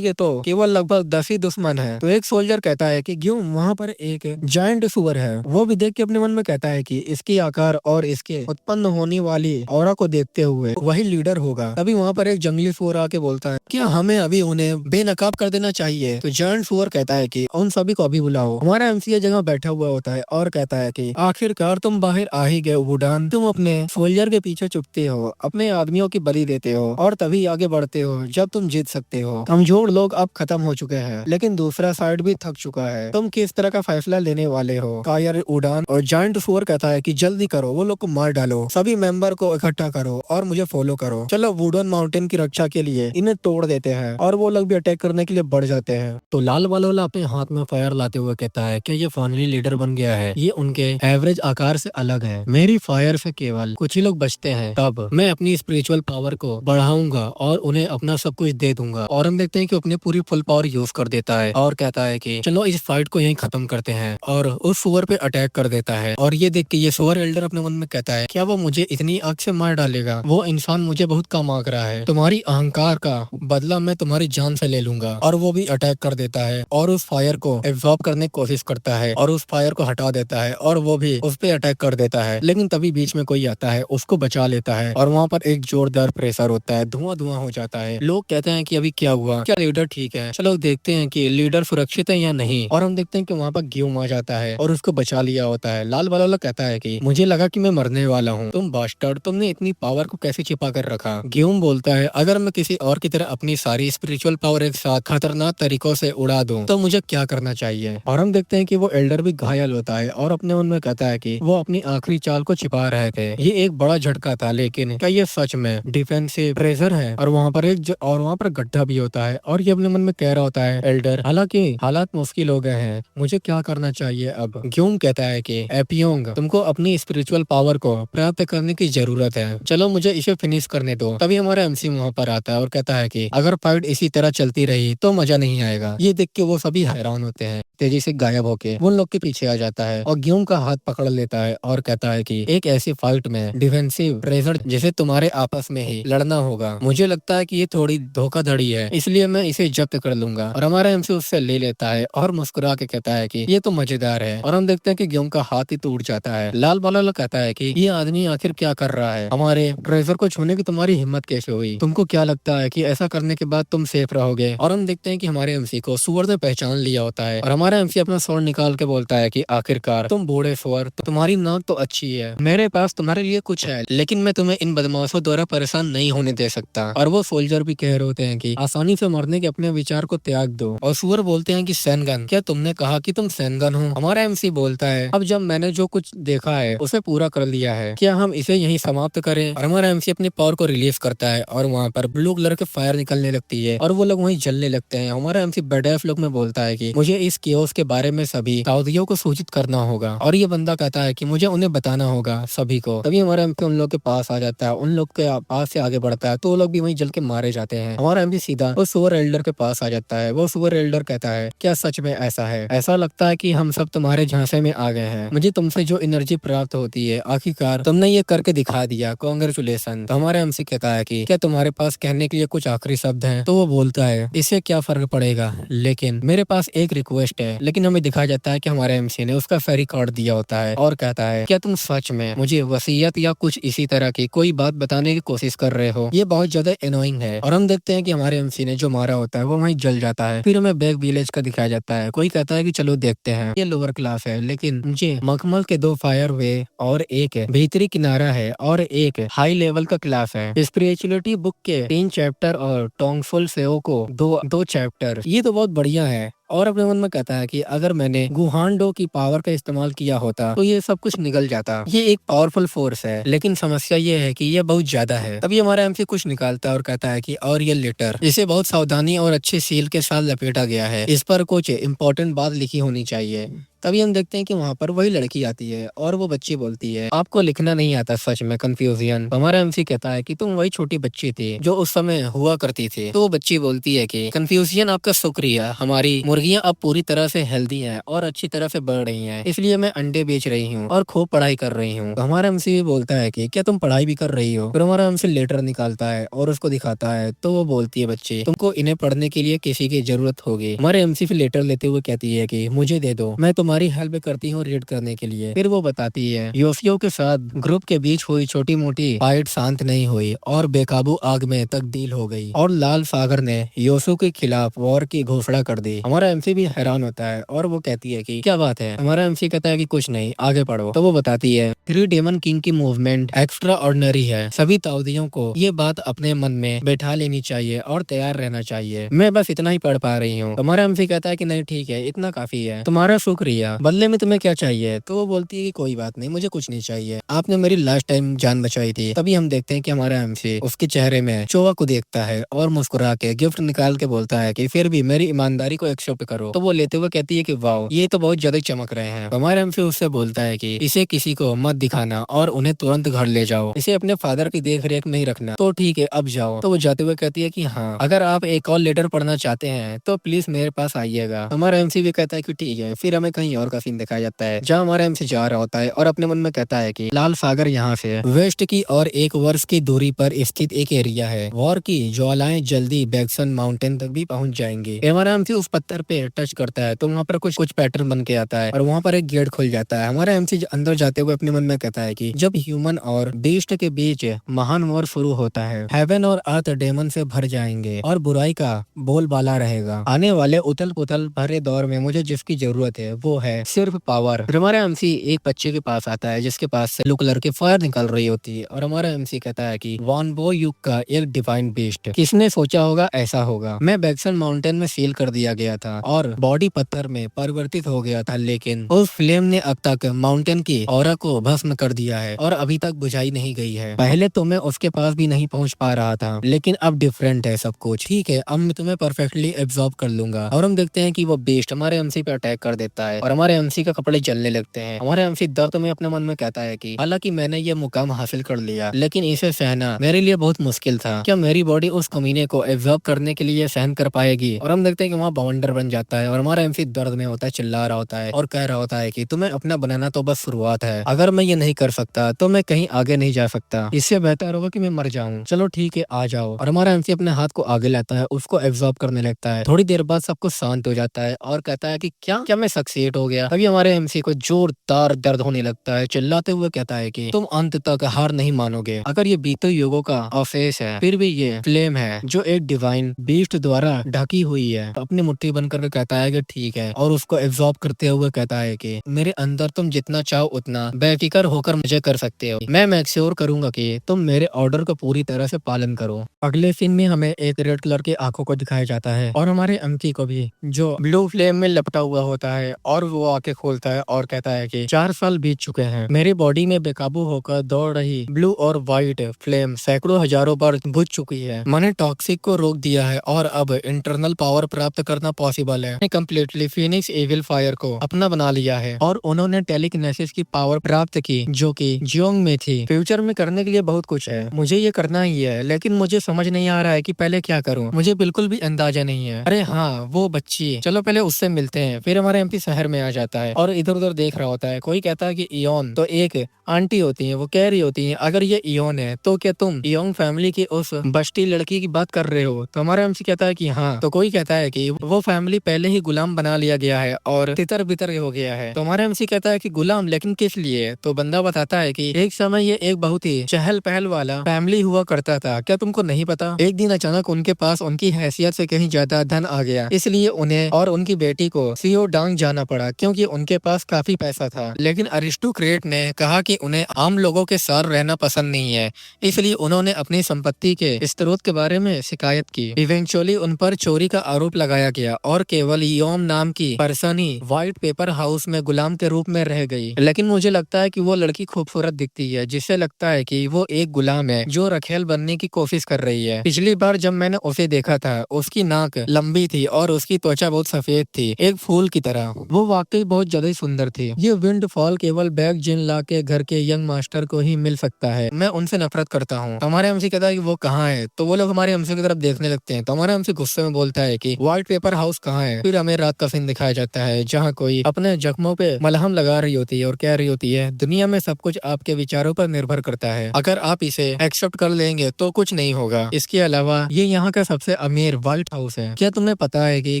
के तो केवल लगभग 10 ही दुश्मन है। तो एक सोल्जर कहता है कि क्यों वहाँ पर एक जायंट सुअर है। वो भी देख के अपने मन में कहता है कि इसकी आकार और इसके उत्पन्न होने वाली ऑरा को देखते हुए वही लीडर होगा। तभी वहाँ पर एक जंगली सुअर आके बोलता है क्या हमें अभी उन्हें बेनकाब कर देना चाहिए। तो जायंट सुअर कहता है कि उन सभी को अभी बुलाओ। हमारा एमसी जगह बैठा हुआ होता है और कहता है कि आखिरकार तुम बाहर आ ही गए वुडान, तुम अपने सोल्जर के पीछे चुपते हो, अपने आदमियों की बलि देते हो और तभी आगे बढ़ते हो जब तुम जीत सकते हो। कमजोर लोग अब खत्म हो चुके हैं, लेकिन दूसरा साइड भी थक चुका है। तुम किस तरह का फैसला लेने वाले हो कायर उड़ान। और जायंट सुअर कहता है कि जल्दी करो, वो लोग को मार डालो, सभी मेंबर को इकट्ठा करो और मुझे फॉलो करो। चलो वुडन माउंटेन की रक्षा के लिए इन्हें तोड़ देते हैं। और वो लोग भी अटैक करने के लिए बढ़ जाते हैं। तो लाल वाला अपने हाथ में फायर लाते हुए कहता है कि ये फाइनली लीडर बन गया है, ये उनके एवरेज आकार से अलग है, मेरी फायर से केवल कुछ ही लोग बचते हैं, तब मैं अपनी स्पिरिचुअल पावर को बढ़ाऊंगा और उन्हें अपना सब कुछ दे दूंगा। और हम देखते हैं कि अपनी पूरी फुल पावर यूज कर देता है और कहता है कि चलो इस फाइट को यहीं खत्म करते हैं, और उस सुअर पे अटैक कर देता है। और ये देख के ये सुअर एल्डर अपने मन में कहता है क्या वो मुझे इतनी आग से मार डालेगा, वो इंसान मुझे बहुत कम आंक रहा है, तुम्हारी अहंकार का बदला मैं तुम्हारी जान से ले लूंगा। और वो भी अटैक कर देता है और उस फायर को एब्जॉर्ब करने की कोशिश करता है और उस फायर को हटा देता है और वो भी उस पे अटैक कर देता है। लेकिन तभी बीच में कोई आता है, उसको बचा लेता है और वहाँ पर एक जोरदार प्रेशर होता है, धुआं धुआं हो जाता है। लोग कहते हैं कि अभी क्या हुआ, क्या लीडर ठीक है। चलो देखते हैं कि लीडर सुरक्षित है या नहीं। और हम देखते हैं कि वहाँ पर ग्यूम आ जाता है और उसको बचा लिया होता है। लाल वाला कहता है कि मुझे लगा कि मैं मरने वाला हूँ, तुम बास्टर्ड, तुमने इतनी पावर को कैसे छिपा कर रखा। ग्यूम बोलता है अगर मैं किसी और की तरह अपनी सारी स्पिरिचुअल पावर एक साथ खतरनाक तरीकों से उड़ा दूं तो मुझे क्या करना चाहिए। और हम देखते हैं कि वो एल्डर भी घायल होता है और अपने मन में कहता है कि वो अपनी आखिरी चाल को छिपा रहे थे। ये एक बड़ा झटका था, लेकिन क्या ये सच में डिफेंसिव प्रेशर है। और वहाँ पर वहाँ पर गड्ढा भी होता है और ये अपने मन में कह रहा होता है एल्डर, हालांकि हालात मुश्किल हो गए हैं, मुझे क्या करना चाहिए अब। ग्यूम कहता है कि एपियोंग, तुमको अपनी स्पिरिचुअल पावर को प्राप्त करने की जरूरत है, चलो मुझे इसे फिनिश करने दो। तभी हमारा एमसी वहाँ पर आता है और कहता है कि अगर फाइट इसी तरह चलती रही तो मजा नहीं आएगा। ये देख के वो सभी हैरान होते हैं, तेजी से गायब होके उन लोग के पीछे आ जाता है और ग्यूम का हाथ पकड़ लेता है और कहता है कि एक ऐसी फाइट में डिफेंसिव प्रेशर जैसे तुम्हारे आपस में ही लड़ना होगा, मुझे लगता है कि ये थोड़ी धोखाधड़ी है, इसलिए मैं इसे जब्त कर लूंगा। और हमारा एमसी उससे ले लेता है और मुस्कुरा के कहता है कि ये तो मजेदार है। और हम देखते हैं कि ग्यूम का हाथ ही टूट जाता है। लाल वाला कहता है कि ये आदमी आखिर क्या कर रहा है, हमारे ट्रेजर को छूने की तुम्हारी हिम्मत कैसे हुई, तुमको क्या लगता है कि ऐसा करने के बाद तुम सेफ रहोगे। और हम देखते हैं कि हमारे एमसी को सुअर ने पहचान लिया होता है और हमारा एमसी अपना स्वord निकाल के बोलता है कि आखिरकार तुम बूढ़े सुअर, तुम्हारी नाक तो अच्छी है, मेरे पास तुम्हारे लिए कुछ है, लेकिन मैं तुम्हें इन बदमाशों द्वारा परेशान नहीं होने दे सकता। और वो सोल्जर भी कह रहे होते हैं कि आसानी से मरने के अपने विचार को त्याग दो। और सुअर बोलते हैं कि सैनगन, क्या तुमने कहा कि तुम सैनगन हो। हमारा एमसी बोलता है अब जब मैंने जो कुछ देखा है उसे पूरा कर लिया है, क्या हम इसे यहीं समाप्त करें। और हमारा एमसी अपनी पावर को रिलीज करता है और वहाँ पर ब्लू कलर के फायर निकलने लगती है और वो लोग वहीं जलने लगते हैं। हमारा एमसी बेडेफ लोग में बोलता है कि मुझे इस केओस के बारे में सभी साउदियों को सूचित करना होगा। और ये बंदा कहता है कि मुझे उन्हें बताना होगा सभी को। तभी हमारा एमपी उन लोग के पास आ जाता है, उन लोग के पास से आगे बढ़ता है तो वो लोग भी वहीं जल के मारे जाते हैं। हमारा एमपी सीधा वो सुअर एल्डर के पास आ जाता है। वो सुअर एल्डर कहता है क्या सच में ऐसा है, ऐसा लगता है कि हम सब तुम्हारे झांसे में आ गए हैं, मुझे तुमसे जो एनर्जी प्राप्त होती है आखिरकार तुमने ये करके दिखा दिया, कांग्रेचुलेशन। तो हमारा एमसी कहता है कि क्या तुम्हारे पास कहने के लिए कुछ आखिरी शब्द हैं। तो वो बोलता है इससे क्या फर्क पड़ेगा, लेकिन मेरे पास एक रिक्वेस्ट है। लेकिन हमें दिखाया जाता है कि हमारे एमसी ने उसका फेरी कार्ड दिया होता है और कहता है क्या तुम सच में मुझे वसीयत या कुछ इसी तरह की कोई बात बताने की कोशिश कर रहे हो। ये बहुत ज्यादा एनोइंग है और हम देखते हैं कि हमारे एमसी ने जो मारा होता है वो वहीं जल जाता है। फिर हमें बैक विलेज का दिखाया जाता है। कोई कहता है कि चलो देखते हैं। ये लोअर क्लास है, लेकिन मुझे मखमल के 2 फायर वे और एक भीतरी किनारा है और एक हाई लेवल का क्लास है। स्पिरिचुअलिटी बुक के 3 चैप्टर और टोंगफुल सेओ को दो चैप्टर। ये तो बहुत बढ़िया है। और अपने मन में कहता है कि अगर मैंने गुहांडो की पावर का इस्तेमाल किया होता तो ये सब कुछ निकल जाता। ये एक पावरफुल फोर्स है, लेकिन समस्या ये है कि ये बहुत ज्यादा है। तभी हमारा एमसी कुछ निकालता है और कहता है कि और ये लेटर, इसे बहुत सावधानी और अच्छे सील के साथ लपेटा गया है। इस पर कुछ इम्पोर्टेंट बात लिखी होनी चाहिए। तभी हम देखते हैं कि वहाँ पर वही लड़की आती है और वो बच्ची बोलती है आपको लिखना नहीं आता सच में, कंफ्यूजन। हमारा एमसी कहता है कि तुम वही छोटी बच्ची थी जो उस समय हुआ करती थी। तो वो बच्ची बोलती है कि कंफ्यूजन आपका शुक्रिया, हमारी मुर्गियाँ अब पूरी तरह से हेल्दी हैं और अच्छी तरह से बढ़ रही हैं, इसलिए मैं अंडे बेच रही हूँ और खूब पढ़ाई कर रही हूँ। तो हमारा एमसी भी बोलता है कि क्या तुम पढ़ाई भी कर रही हो। फिर हमारा एमसी लेटर निकालता है और उसको दिखाता है। तो वो बोलती है बच्ची तुमको इन्हें पढ़ने के लिए किसी की जरूरत होगी। हमारे एमसी फिर लेटर लेते हुए कहती है कि मुझे दे दो, मैं तुम्हारी हेल्प करती हूँ रीड करने के लिए। फिर वो बताती है योशियो के साथ ग्रुप के बीच हुई छोटी मोटी फाइट शांत नहीं हुई और बेकाबू आग में तब्दील हो गई और लाल सागर ने योशु के खिलाफ वॉर की घोषणा कर दी। हमारा एमसी भी हैरान होता है और वो कहती है कि क्या बात है। हमारा एमसी कहता है कि कुछ नहीं, आगे पढ़ो। तो वो बताती है 3 डेमन किंग की मूवमेंट एक्स्ट्रा ऑर्डिनरी है। सभी ताऊदियों को ये बात अपने मन में बैठा लेनी चाहिए और तैयार रहना चाहिए। मैं बस इतना ही पढ़ पा रही हूँ। हमारा एमसी कहता है कि नहीं ठीक है, इतना काफी है, तुम्हारा शुक्रिया, बदले में तुम्हें क्या चाहिए। तो वो बोलती है कि कोई बात नहीं, मुझे कुछ नहीं चाहिए, आपने मेरी लास्ट टाइम जान बचाई थी। तभी हम देखते हैं कि हमारा एमसी उसके चेहरे में चोवा को देखता है और मुस्कुरा के गिफ्ट निकाल के बोलता है कि फिर भी मेरी ईमानदारी को एक्सेप्ट करो। तो वो लेते हुए कहती है कि वाओ, ये तो बहुत ज्यादा चमक रहे हैं। हमारा एमसी उससे बोलता है कि इसे किसी को मत दिखाना और उन्हें तुरंत घर ले जाओ, इसे अपने फादर की देख रेख में ही रखना। तो ठीक है, अब जाओ। तो वो जाते हुए कहती है कि हाँ, अगर आप एक और लेटर पढ़ना चाहते हैं तो प्लीज मेरे पास आइएगा। हमारा एमसी भी कहता है कि ठीक है। फिर हमें कहीं और का सीन दिखाया जाता है जहाँ हमारा एमसी जा रहा होता है और अपने मन में कहता है कि लाल सागर यहाँ से वेस्ट की और 1 वर्ष की दूरी पर स्थित एक एरिया है। वॉर की ज्वालाएं जल्दी बैक्सन माउंटेन तक भी पहुंच जाएंगी। हमारा एमसी उस पत्थर पे टच करता है तो वहाँ पर कुछ पैटर्न बन के आता है और वहाँ पर एक गेट खुल जाता है। हमारा एमसी अंदर जाते हुए अपने मन में कहता है कि जब ह्यूमन और बीस्ट के बीच महान वॉर शुरू होता है, हेवन और अर्थ डेमन से भर जाएंगे और बुराई का बोलबाला रहेगा। आने वाले उथल पुथल भरे दौर में मुझे जिसकी जरूरत है वो है सिर्फ पावर। हमारा एमसी एक बच्चे के पास आता है जिसके पास से ब्लू कलर की फायर निकल रही होती है और हमारा एमसी कहता है कि वॉनबो युग का एक डिवाइन बीस्ट, किसने सोचा होगा ऐसा होगा। मैं बैक्सन माउंटेन में सील कर दिया गया था और बॉडी पत्थर में परिवर्तित हो गया था, लेकिन उस फ्लेम ने अब तक माउंटेन की ऑरा को भस्म कर दिया है और अभी तक बुझाई नहीं गई है। पहले तो मैं उसके पास भी नहीं पहुंच पा रहा था, लेकिन अब डिफरेंट है सब कुछ। ठीक है, अब मैं तुम्हें परफेक्टली एब्जॉर्ब कर लूंगा। और हम देखते हैं कि वो बीस्ट हमारे एमसी पे अटैक कर देता है और हमारे एमसी का कपड़े जलने लगते हैं। हमारे एमसी दर्द में अपने मन में कहता है कि हालांकि मैंने ये मुकाम हासिल कर लिया, लेकिन इसे सहना मेरे लिए बहुत मुश्किल था। क्या मेरी बॉडी उस कमीने को एब्जॉर्ब करने के लिए सहन कर पाएगी। और हम देखते हैं कि वहाँ बवंडर बन जाता है और हमारा एमसी दर्द में होता है, चिल्ला रहा होता है और कह रहा होता है कि तुम्हें अपना बनाना तो बस शुरुआत है, अगर मैं ये नहीं कर सकता तो मैं कहीं आगे नहीं जा सकता, इससे बेहतर होगा कि मैं मर जाऊं। चलो ठीक है, आ जाओ। और हमारा एमसी अपने हाथ को आगे लाता है, उसको एब्जॉर्ब करने लगता है। थोड़ी देर बाद सब कुछ शांत हो जाता है और कहता है कि क्या क्या मैं सक्सेस हो गया। तभी हमारे एमसी को जोरदार दर्द होने लगता है, चिल्लाते हुए कहता है कि तुम अंत तक हार नहीं मानोगे। अगर ये बीते युगों का अवशेष है, फिर भी ये फ्लेम है जो एक डिवाइन बीस्ट द्वारा ढकी हुई है। तो अपनी मुट्ठी बंद करके कहता है कि ठीक है, और उसको एब्जॉर्ब करते हुए कहता है कि मेरे अंदर तुम जितना चाहो उतना बेफिक्र होकर मुझे कर सकते हो। मैं मेक श्योर करूंगा कि तुम मेरे ऑर्डर का पूरी तरह से पालन करो। अगले सीन में हमें एक रेड कलर की आंखों को दिखाया जाता है और हमारे एमसी को भी, जो ब्लू फ्लेम में लपटा हुआ होता है, और वो आंखें खोलता है और कहता है कि 4 साल बीत चुके हैं। मेरी बॉडी में बेकाबू होकर दौड़ रही ब्लू और व्हाइट फ्लेम सैकड़ों हजारों बार बुझ चुकी है। मैंने टॉक्सिक को रोक दिया है और अब इंटरनल पावर प्राप्त करना पॉसिबल है। कंप्लीटली फिनिक्स एविल फायर को अपना बना लिया है और उन्होंने टेलीकिनेसिस की पावर प्राप्त की जो कि जियोंग में थी। फ्यूचर में करने के लिए बहुत कुछ है, मुझे ये करना ही है, लेकिन मुझे समझ नहीं आ रहा है कि पहले क्या करूं। मुझे बिल्कुल भी अंदाजा नहीं है। अरे हाँ, वो बच्ची, चलो पहले उससे मिलते हैं। फिर हमारे एमपी शहर में आ जाता है और इधर उधर देख रहा होता है। कोई कहता है कि इयोन तो एक आंटी होती है, वो कह रही होती है अगर ये इयोन है तो क्या तुम इयोन फैमिली की उस बस्ती लड़की की बात कर रहे हो? तो हमारा एमसी कहता है कि हाँ। तो कोई कहता है कि वो फैमिली पहले ही गुलाम बना लिया गया है और तितर बितर हो गया है। तो हमारा एमसी कहता है कि गुलाम, लेकिन किस लिए? तो बंदा बताता है कि एक समय ये एक बहुत ही चहल पहल वाला फैमिली हुआ करता था, क्या तुमको नहीं पता? एक दिन अचानक उनके पास उनकी हैसियत से कहीं ज्यादा धन आ गया, इसलिए उन्हें और उनकी बेटी को सीओ डांग जाना पड़ा क्योंकि उनके पास काफी पैसा था। लेकिन अरिस्टोक्रेट ने कहा कि उन्हें आम लोगों के साथ रहना पसंद नहीं है, इसलिए उन्होंने अपनी संपत्ति के स्रोत के बारे में शिकायत की। इवेंचुअली उन पर चोरी का आरोप लगाया गया और केवल योम नाम की पर्सन ही व्हाइट पेपर हाउस में गुलाम के रूप में रह गई। लेकिन मुझे लगता है कि वो लड़की खूबसूरत दिखती है, जिससे लगता है कि वो एक गुलाम है जो रखेल बनने की कोशिश कर रही है। पिछली बार जब मैंने उसे देखा था उसकी नाक लंबी थी और उसकी त्वचा बहुत सफेद थी, एक फूल की तरह। वो वाकई बहुत ज्यादा ही सुंदर थी। ये विंड फॉल केवल बैग जिन ला के घर के यंग मास्टर को ही मिल सकता है, मैं उनसे नफरत करता हूँ। हमारे एमसी कहता है कि वो कहाँ है? तो वो लोग हमारे एमसी की तरफ देखने लगते हैं। तो हमारे एमसी गुस्से में बोलता है कि व्हाइट पेपर हाउस कहाँ है? फिर हमें रात का सीन दिखाया जाता है जहाँ कोई अपने जख्मों पे मलहम लगा रही होती है और कह रही होती है दुनिया में सब कुछ आपके विचारों पर निर्भर करता है, अगर आप इसे एक्सेप्ट कर लेंगे तो कुछ नहीं होगा। इसके अलावा ये यहाँ का सबसे अमीर व्हाइट हाउस है। क्या तुम्हें पता है कि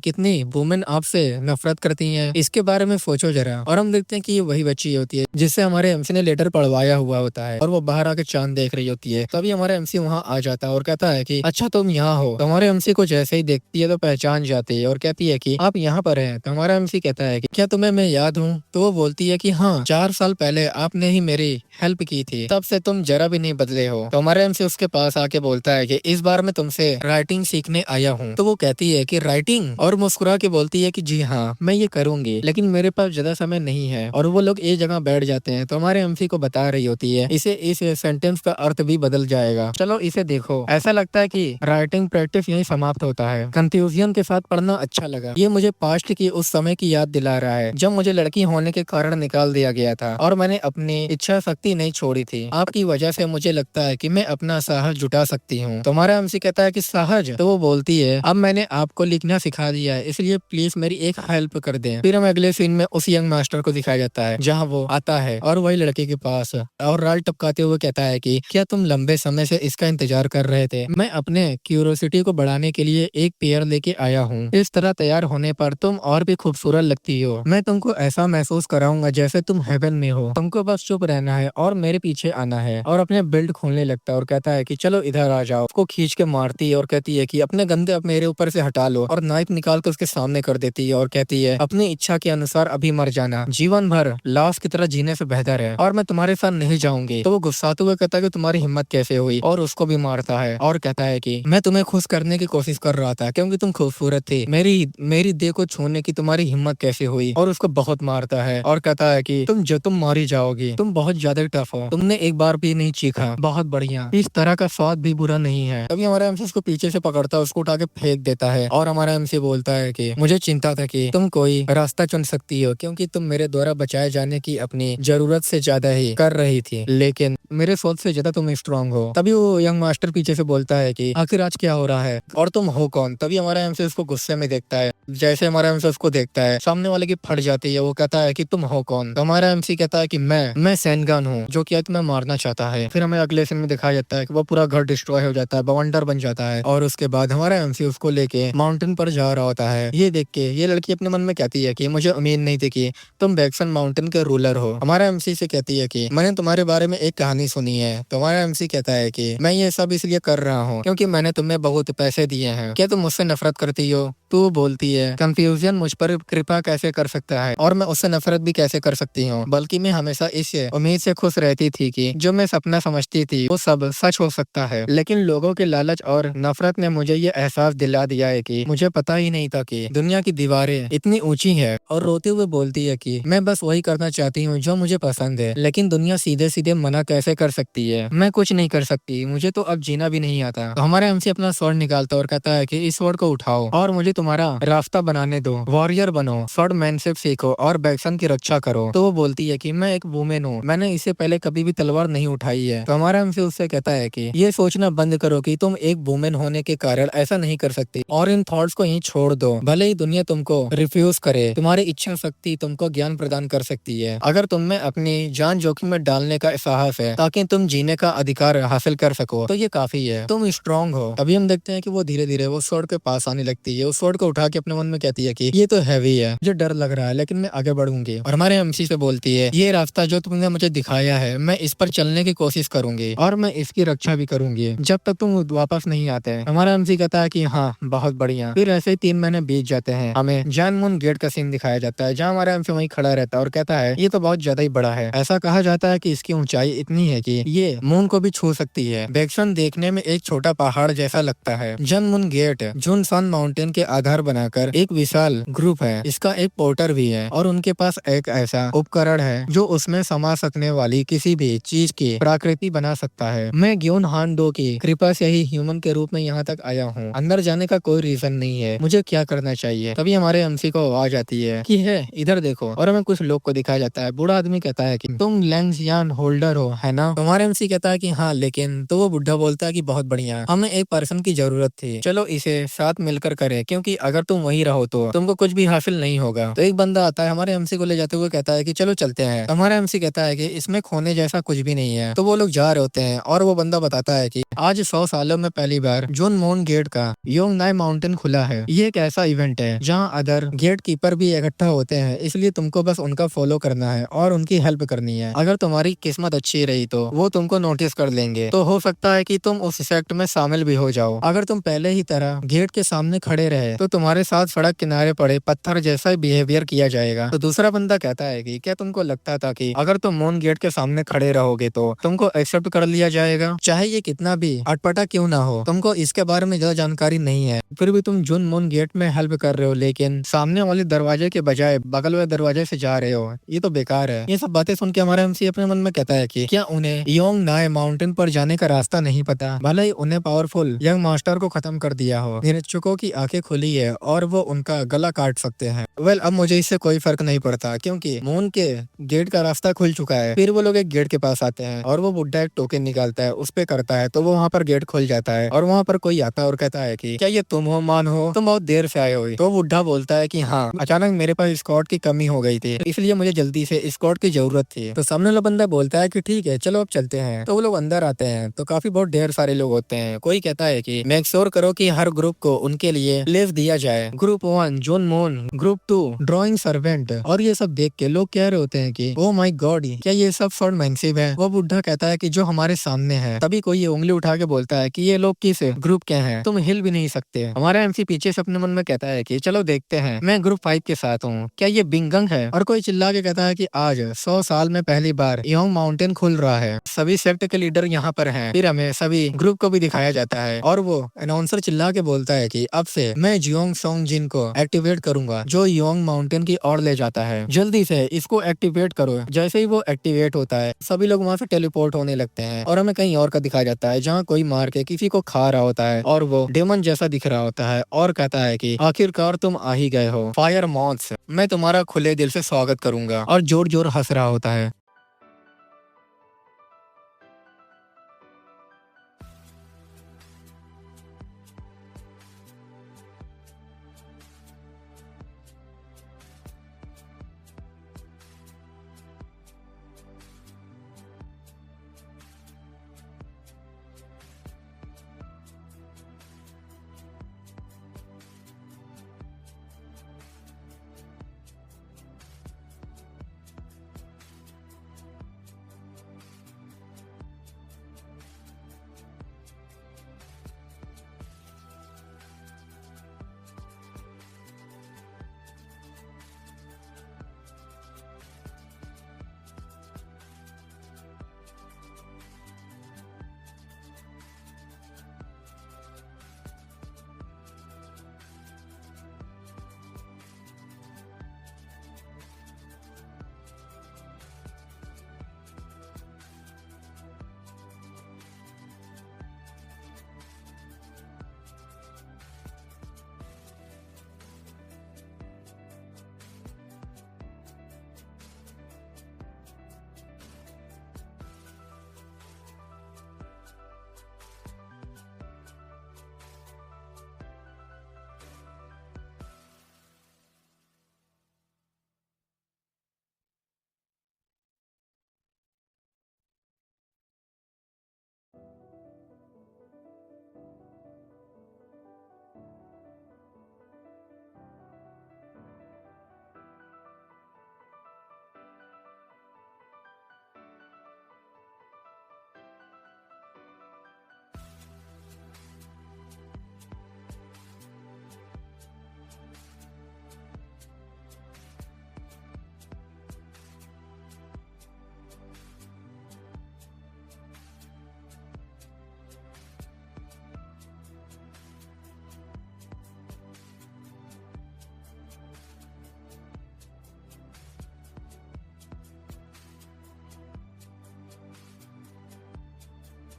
कितनी वुमेन आपसे नफरत करती हैं? इसके बारे में सोचो जरा। और हम देखते हैं कि ये वही बच्ची होती है जिससे हमारे एमसी ने लेटर पढ़वाया हुआ होता है और वो बाहर आके चांद देख रही होती है। तभी हमारे एमसी वहाँ आ जाता है और कहता है कि अच्छा तुम यहाँ हो। तो हमारे एमसी को जैसे ही देखती है तो पहचान जाती है और कहती है कि आप यहाँ पर हैं। तो हमारा एमसी कहता है कि क्या तुम्हें मैं याद हूँ? तो वो बोलती है कि हाँ, 4 साल पहले आपने ही मेरी हेल्प की थी, तब से तुम जरा भी नहीं बदले हो। तो हमारे एमसी उसके पास आके बोलता है कि इस बार मैं तुमसे राइटिंग सीखने आया हूँ। तो वो कहती है कि राइटिंग, और मुस्कुरा के बोलती है कि जी हाँ मैं ये करूंगी, लेकिन मेरे पास ज्यादा समय नहीं है। और वो लोग एक जगह बैठ जाते हैं। तो हमारे एमसी को बता रही होती है इसे इस सेंटेंस का अर्थ भी बदल जाएगा, चलो इसे देखो। ऐसा लगता है कि राइटिंग प्रैक्टिस यही समाप्त होता है। कंफ्यूजन के साथ पढ़ना अच्छा लगा। ये मुझे पास्ट की उस समय की याद दिला रहा है जब मुझे लड़की होने के कारण निकाल दिया गया था और मैंने अपनी इच्छा शक्ति नहीं छोड़ी थी। आपकी वजह से मुझे लगता है कि मैं अपना साहस जुटा सकती हूँ। तो हमारा एमसी कहता है कि साहस? तो वो बोलती है अब मैंने आपको लिखना सिखा दिया है, इसलिए प्लीज मेरी एक हेल्प कर दें। फिर हम अगले सीन में उस यंग मास्टर को दिखाया जाता है जहाँ वो आता है और वही लड़के के पास और राल टपकाते हुए कहता है कि क्या तुम लंबे समय से इसका इंतजार कर रहे थे? मैं अपने क्यूरियोसिटी को बढ़ाने के लिए एक पेयर लेके आया हूँ। इस तरह तैयार होने पर तुम और भी खूबसूरत लगती हो। मैं तुमको ऐसा महसूस कराऊंगा जैसे तुम हेवन में हो। तुमको बस चुप रहना है और मेरे पीछे आना है। और अपने बेल्ट खोलने लगता है और कहता है कि चलो इधर आ जाओ। उसको खींच के मारती है और कहती है कि अपने गंदे अब मेरे ऊपर से हटा लो, और नाइफ निकाल कर उसके सामने कर देती है और कहती है अपनी इच्छा के अनुसार अभी मर जाना, जीवन भर लाश की तरह जीने से बेहतर है, और मैं तुम्हारे साथ नहीं जाऊंगी। तो वो गुस्साते हुए कहता है कि तुम्हारी हिम्मत कैसे हुई, और उसको भी मारता है और कहता है कि मैं तुम्हें खुश करने की कोशिश कर रहा था क्योंकि तुम खूबसूरत थी, मेरी देह को छूने की तुम्हारी हिम्मत कैसे हुई, और उसको बहुत मारता है और कहता है कि तुम मारी जाओगी, तुम बहुत ज्यादा टफ हो, तुमने एक बार भी नहीं चीखा, बहुत बढ़िया, इस तरह का स्वाद भी बुरा नहीं है। तभी हमारा एमसी उसको पीछे से पकड़ता है, उसको उठा के फेंक देता है और हमारा एमसी बोलता है कि मुझे चिंता था कि तुम कोई रास्ता चुन सकती हो क्योंकि तुम मेरे द्वारा बचाए जाने की अपनी जरूरत से ज्यादा ही कर रही थी, लेकिन मेरे सोच से ज्यादा तुम स्ट्रांग हो। तभी वो यंग मास्टर पीछे से बोलता है कि आखिर आज क्या हो रहा है और तुम हो कौन? तभी हमारा एमसी उसको गुस्से में देखता है। जैसे हमारा एमसी उसको देखता है सामने वाले की फट जाती है। वो कहता है कि तुम हो कौन? तो हमारा एमसी कहता है कि मैं सैनगन हूँ जो कि तुम्हें मारना चाहता है। फिर हमें अगले सीन में दिखाया जाता है कि वो पूरा घर डिस्ट्रॉय हो जाता है, बवंडर बन जाता है, और उसके बाद हमारा एमसी उसको लेके माउंटेन पर जा रहा होता है। ये देख के ये लड़की अपने मन में कहती है कि मुझे उम्मीद नहीं थी कि तुम बैक्सन माउंटेन के रूलर हो। हमारा एमसी से कहती है कि मैंने तुम्हारे बारे में एक कहानी सुनी है। तो हमारा एमसी कहता है कि मैं ये सब इसलिए कर रहा हूँ क्योंकि मैंने तुम्हें बहुत पैसे दिए हैं। क्या तुम मुझसे नफरत करती हो? तू बोलती है कंफ्यूजन मुझ पर कृपा कैसे कर सकता है, और मैं उससे नफरत भी कैसे कर सकती हूँ, बल्कि मैं हमेशा इस उम्मीद से खुश रहती थी कि जो मैं सपना समझती थी वो सब सच हो सकता है। लेकिन लोगों के लालच और नफरत ने मुझे ये एहसास दिला दिया है कि मुझे पता ही नहीं था कि दुनिया की दीवारें इतनी ऊंची है। और रोते हुए बोलती है कि मैं बस वही करना चाहती हूँ जो मुझे पसंद है, लेकिन दुनिया सीधे सीधे मना कैसे कर सकती है? मैं कुछ नहीं कर सकती, मुझे तो अब जीना भी नहीं आता। तो हमारा एमसी अपना स्वord निकालता और कहता है कि इस स्वord को उठाओ और मुझे तुम्हारा रास्ता बनाने दो, वॉरियर बनो, स्वॉर्डमैनशिप सीखो और बैक्सन की रक्षा करो। तो वो बोलती है कि मैं एक वुमेन हूँ, मैंने इससे पहले कभी भी तलवार नहीं उठाई है। तो हमारा एमसी उससे कहता है कि ये सोचना बंद करो कि तुम एक वुमेन होने के कारण ऐसा नहीं कर सकती और इन थॉट्स को यहीं छोड़ दो। भले ही दुनिया तुमको रिफ्यूज करे, तुम्हारी इच्छा शक्ति तुमको ज्ञान प्रदान कर सकती है। अगर तुम में अपनी जान जोखिम में डालने का साहस है ताकि तुम जीने का अधिकार हासिल कर सको, तो ये काफी है, तुम स्ट्रांग हो। तभी हम देखते हैं कि वो धीरे धीरे वो स्वॉर्ड के पास आने लगती है। उस स्वॉर्ड को उठा के अपने मन में कहती है कि ये तो हैवी है, मुझे डर लग रहा है, लेकिन मैं आगे बढ़ूंगी। और हमारे एमसी से बोलती है ये रास्ता जो तुमने मुझे दिखाया है, मैं इस पर चलने की कोशिश करूंगी और मैं इसकी रक्षा भी करूंगी जब तक तुम वापस नहीं आते। हमारा एमसी कहता है कि हाँ बहुत बढ़िया। फिर ऐसे ही 3 महीने बीत जाते हैं। हमें जैन मून गेट का सीन दिखाया जाता है जहाँ हमारा एमसी वहीं खड़ा रहता है और कहता है ये तो बहुत ज्यादा ही बड़ा है। ऐसा कहा जाता है कि इसकी ऊंचाई इतनी है कि ये मून को भी छू सकती है। बैक्सन देखने में एक छोटा पहाड़ जैसा लगता है। जन मून गेट जुनसान माउंटेन के आधार बनाकर एक विशाल ग्रुप है। इसका एक पोर्टर भी है और उनके पास एक ऐसा उपकरण है जो उसमें समा सकने वाली किसी भी चीज की प्राकृति बना सकता है। मैं ग्योन हान डो की कृपा से ही ह्यूमन के रूप में यहाँ तक आया हूँ। अंदर जाने का कोई रीजन नहीं है, मुझे क्या करना चाहिए। तभी हमारे एमसी को आवाज आती है कि है इधर देखो, और हमें कुछ लोग को दिखाया जाता है। बूढ़ा आदमी कहता है कि तुम लैंग्सयान होल्डर हो है ना। तुम्हारे एमसी कहता है कि हाँ, लेकिन तो वो बुढ़ा बोलता है कि बहुत बढ़िया, हमें एक पर्सन की जरूरत थी, चलो इसे साथ मिलकर करें, क्योंकि अगर तुम वही रहो तो तुमको कुछ भी हासिल नहीं होगा। तो एक बंदा आता है हमारे एमसी को ले जाते हुए कहता है कि चलो चलते हैं। हमारा एमसी कहता है कि इसमें खोने जैसा कुछ भी नहीं है। तो वो लोग जा रहे होते हैं और वो बंदा बताता है कि आज 100 सालों में पहली बार जोन मोन गेट का योंगनाई माउंटेन खुला है। ये एक ऐसा इवेंट है जहाँ अदर गेट कीपर भी इकट्ठा होते हैं, इसलिए तुमको बस उनका फॉलो करना है और उनकी हेल्प करनी है। अगर तुम्हारी किस्मत अच्छी रही तो वो तुमको नोटिस कर लेंगे, तो हो सकता है कि तुम उस सेक्ट में शामिल भी हो जाओ। अगर तुम पहले ही तरह गेट के सामने खड़े रहे तो तुम्हारे साथ सड़क किनारे पड़े पत्थर जैसा बिहेवियर किया जाएगा। तो दूसरा बंदा कहता है कि क्या तुमको लगता था कि अगर तुम मून गेट के सामने खड़े रहोगे तो तुमको एक्सेप्ट कर लिया जाएगा, चाहे ये कितना भी अटपटा क्यों ना हो। तुमको इसके बारे में ज्यादा जानकारी नहीं है, फिर भी तुम जुन मून गेट में हेल्प कर रहे हो, लेकिन सामने वाले दरवाजे के बजाय बगल वाले दरवाजे से जा रहे हो, ये तो बेकार है। ये सब बातें सुन के हमारा एमसी अपने मन में कहता है कि क्या उन्हें योंग नाय माउंटेन पर जाने का रास्ता नहीं पता। भले ही उन्हें पावरफुल यंग मास्टर को खत्म कर दिया हो, निरीक्षकों की आंखें खुली है और वो उनका गला काट सकते हैं। वेल, अब मुझे इससे कोई फर्क नहीं पड़ता क्योंकि मून के गेट का रास्ता खुल चुका है। फिर वो लोग एक गेट के पास आते हैं और वो बुड्ढा एक टोकन निकालता है, उस पे करता है तो वो वहाँ पर गेट खुल जाता है और वहाँ पर कोई आता है और कहता है कि क्या ये तुम हो मान हो, तुम बहुत देर से आए हो। तो बुड्ढा बोलता है कि हाँ, अचानक मेरे पास स्कॉट की कमी हो गई थी, इसलिए मुझे जल्दी से स्कॉट की जरूरत थी। तो सामने वाला बंदा बोलता है कि ठीक है चलो अब चलते हैं। तो वो लोग अंदर आते हैं तो काफी बहुत ढेर सारे लोग होते हैं। कोई कहता है कि मेक श्योर करो कि हर ग्रुप को उनके लिए लिस्ट दिया जाए। ग्रुप 1 जोन मोन, ग्रुप 2 ड्रॉइंग सर्वेंट। और ये सब देख के लोग कह रहे होते हैं कि ओ माय गॉड, क्या ये सब स्वॉर्डमैनशिप है। वो बुढ़ा कहता है कि जो हमारे सामने है। तभी कोई ये उंगली उठा के बोलता है कि ये लोग किस ग्रुप के हैं, तुम हिल भी नहीं सकते। हमारा एमसी पीछे से अपने मन में कहता है कि चलो देखते हैं, मैं ग्रुप 5 के साथ हूँ, क्या ये बिंगंग है। और कोई चिल्ला के कहता है कि आज 100 साल में पहली बार योंग माउंटेन खुल रहा है, सभी सेक्ट के लीडर यहाँ पर हैं। फिर हमें सभी ग्रुप को भी दिखाया जाता है और वो अनाउंसर चिल्ला के बोलता है कि अब से मैं जियोंग सोंग जिन को एक्टिवेट करूंगा जो योंग माउंटेन की ओर ले जाता है, जल्दी से इसको एक्टिवेट करो। जैसे ही वो एक्टिवेट होता है सभी लोग वहाँ से टेलीपोर्ट होने लगते हैं और हमें कहीं और का दिखाया जाता है जहाँ कोई मार के किसी को खा रहा होता है और वो डेमन जैसा दिख रहा होता है और कहता है कि आखिरकार तुम आ ही गए हो, फायर मॉन्स, मैं तुम्हारा खुले दिल से स्वागत करूंगा, और जोर जोर हंस रहा होता है।